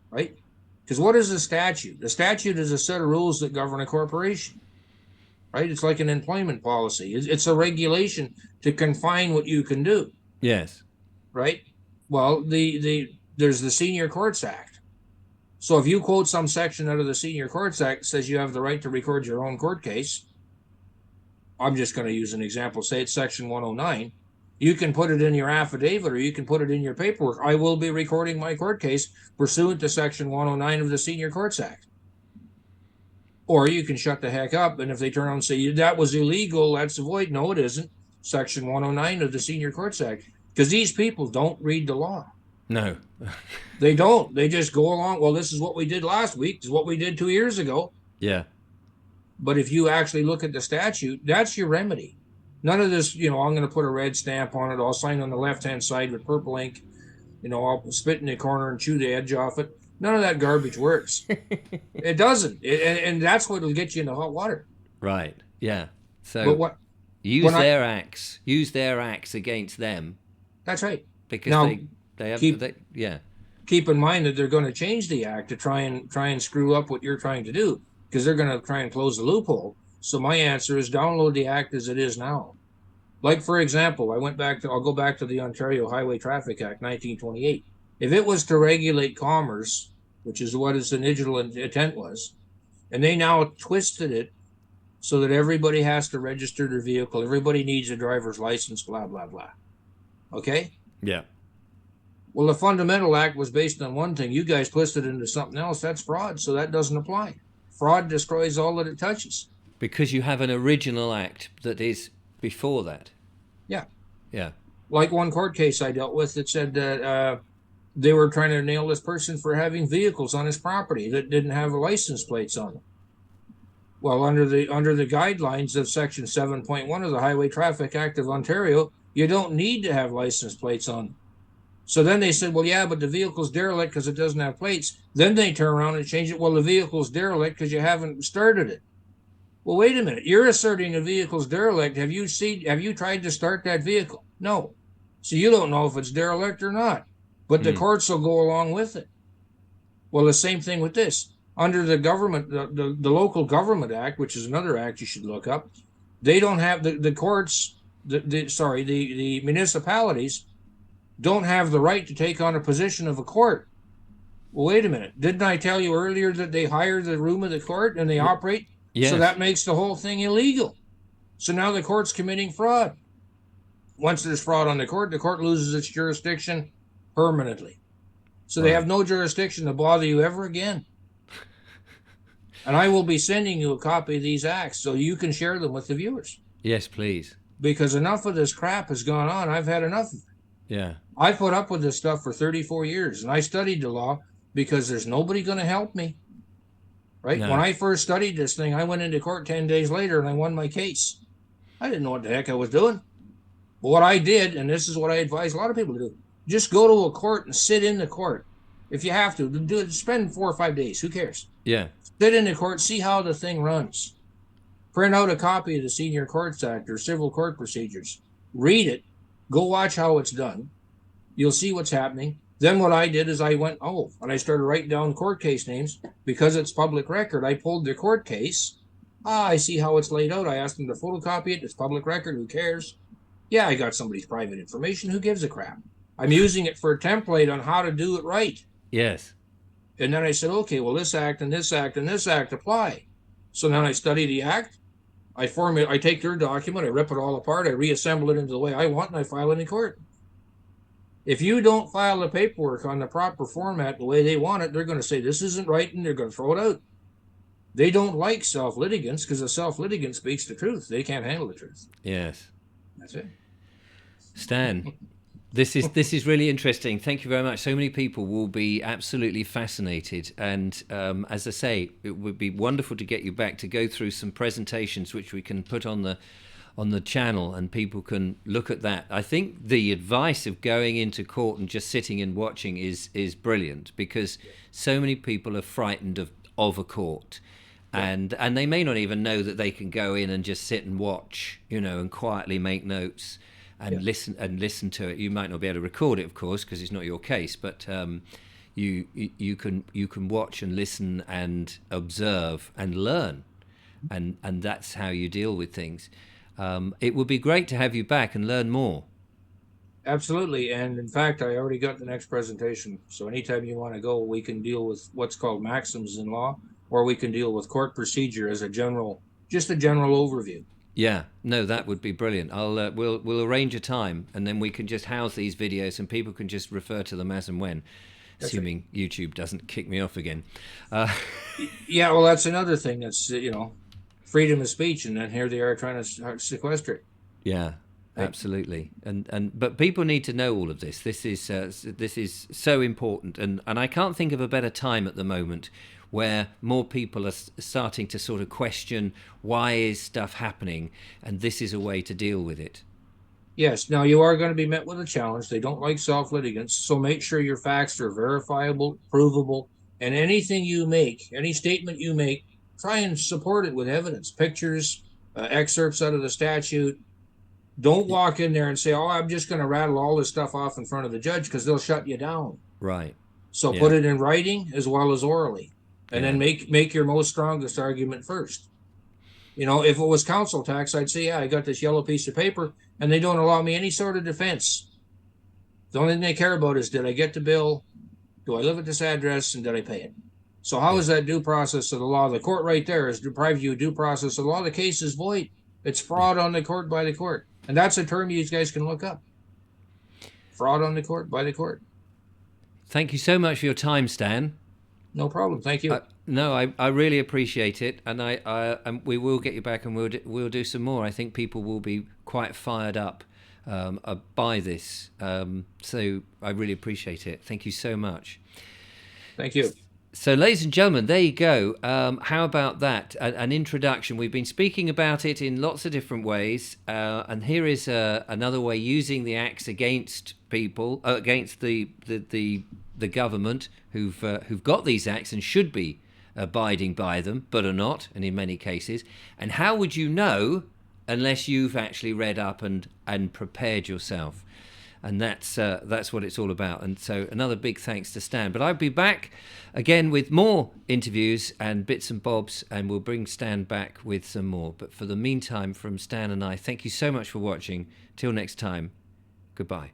right? Because what is a statute? A statute is a set of rules that govern a corporation, right? It's like an employment policy. It's a regulation to confine what you can do. Yes. Right? Well, there's the Senior Courts Act. So if you quote some section out of the Senior Courts Act that says you have the right to record your own court case, I'm just going to use an example. Say it's Section 109. You can put it in your affidavit or you can put it in your paperwork. I will be recording my court case pursuant to Section 109 of the Senior Courts Act. Or you can shut the heck up, and if they turn around and say, that was illegal, that's void. No, it isn't. Section 109 of the Senior Courts Act. Because these people don't read the law. No. They don't. They just go along, well, this is what we did last week. This is what we did 2 years ago. Yeah. But if you actually look at the statute, that's your remedy. None of this, I'm going to put a red stamp on it. I'll sign on the left-hand side with purple ink. I'll spit in the corner and chew the edge off it. None of that garbage works. It doesn't. And that's what will get you into hot water. Right. Yeah. So use their axe against them. That's right. Because now, they have keep in mind that they're going to change the act to try and screw up what you're trying to do, because they're going to try and close the loophole. So my answer is download the act as it is now. Like, for example, I'll go back to the Ontario Highway Traffic Act, 1928. If it was to regulate commerce, which is what its initial intent was, and they now twisted it so that everybody has to register their vehicle, everybody needs a driver's license, blah, blah, blah. Okay? Yeah. Well, the fundamental act was based on one thing. You guys twisted it into something else. That's fraud, so that doesn't apply. Fraud destroys all that it touches. Because you have an original act that is before that. Yeah. Yeah. Like one court case I dealt with that said that they were trying to nail this person for having vehicles on his property that didn't have license plates on them. Well, under the guidelines of Section 7.1 of the Highway Traffic Act of Ontario, you don't need to have license plates on them. So then they said, well, yeah, but the vehicle's derelict because it doesn't have plates. Then they turn around and change it. Well, the vehicle's derelict because you haven't started it. Well, wait a minute. You're asserting the vehicle's derelict. Have you tried to start that vehicle? No. So you don't know if it's derelict or not. But the courts will go along with it. Well, the same thing with this. Under the government, the Local Government Act, which is another act you should look up, they don't have the courts. The municipalities don't have the right to take on a position of a court. Well, wait a minute. Didn't I tell you earlier that they hire the room of the court and they operate? Yes. So that makes the whole thing illegal. So now the court's committing fraud. Once there's fraud on the court loses its jurisdiction permanently. So they have no jurisdiction to bother you ever again. And I will be sending you a copy of these acts so you can share them with the viewers. Yes, please. Because enough of this crap has gone on. I've had enough of it. Yeah. I put up with this stuff for 34 years, and I studied the law because there's nobody going to help me. Right? No. When I first studied this thing, I went into court 10 days later and I won my case. I didn't know what the heck I was doing. But what I did, and this is what I advise a lot of people to do, just go to a court and sit in the court. If you have to, do it, spend 4 or 5 days. Who cares? Yeah. Sit in the court, see how the thing runs. Print out a copy of the Senior Courts Act or Civil Court Procedures. Read it. Go watch how it's done. You'll see what's happening. Then what I did is I went, and I started writing down court case names. Because it's public record, I pulled the court case. I see how it's laid out. I asked them to photocopy it. It's public record. Who cares? Yeah, I got somebody's private information. Who gives a crap? I'm using it for a template on how to do it right. Yes. And then I said, okay, well, this act and this act and this act apply. So then I study the act. I take their document, I rip it all apart, I reassemble it into the way I want, and I file it in court. If you don't file the paperwork on the proper format the way they want it, they're going to say this isn't right, and they're going to throw it out. They don't like self-litigants because the self-litigant speaks the truth. They can't handle the truth. Yes. That's it. Stan, this is really interesting. Thank you very much. So many people will be absolutely fascinated, and as I say, it would be wonderful to get you back to go through some presentations which we can put on the channel, and people can look at that. I think the advice of going into court and just sitting and watching is brilliant, because so many people are frightened of a court. And they may not even know that they can go in and just sit and watch, and quietly make notes and listen to it. You might not be able to record it, of course, because it's not your case, but you can watch and listen and observe and learn, and that's how you deal with things. It would be great to have you back and learn more. Absolutely, and in fact, I already got the next presentation. So anytime you want to go, we can deal with what's called maxims in law, or we can deal with court procedure as a general overview. Yeah, no, that would be brilliant. We'll arrange a time, and then we can just house these videos, and people can just refer to them as and when, assuming YouTube doesn't kick me off again. Yeah, well, that's another thing. That's freedom of speech, and then here they are trying to sequester it. Yeah, absolutely. But people need to know all of this. This is so important, and I can't think of a better time at the moment where more people are starting to sort of question why is stuff happening, and this is a way to deal with it. Yes. Now, you are going to be met with a challenge. They don't like self-litigants, so make sure your facts are verifiable, provable, and anything you make, any statement you make, try and support it with evidence, pictures, excerpts out of the statute. Don't walk in there and say, I'm just going to rattle all this stuff off in front of the judge, because they'll shut you down. Right. So put it in writing as well as orally. And then make your most strongest argument first. If it was council tax, I'd say, I got this yellow piece of paper, and they don't allow me any sort of defense. The only thing they care about is, did I get the bill? Do I live at this address? And did I pay it? So how is that due process of the law? The court right there is deprived you of due process of the law. The case is void. It's fraud on the court by the court. And that's a term you guys can look up. Fraud on the court by the court. Thank you so much for your time, Stan. No problem. Thank you. No, I really appreciate it, and we will get you back, and we'll do some more. I think people will be quite fired up by this, so I really appreciate it. Thank you so much. Thank you. So, ladies and gentlemen, there you go. How about that? An introduction. We've been speaking about it in lots of different ways, and here is another way using the acts against people, against the government who've got these acts and should be abiding by them, but are not, and in many cases. And how would you know unless you've actually read up and prepared yourself? And that's what it's all about. And so another big thanks to Stan. But I'll be back again with more interviews and bits and bobs, and we'll bring Stan back with some more. But for the meantime, from Stan and I, thank you so much for watching. Till next time, goodbye.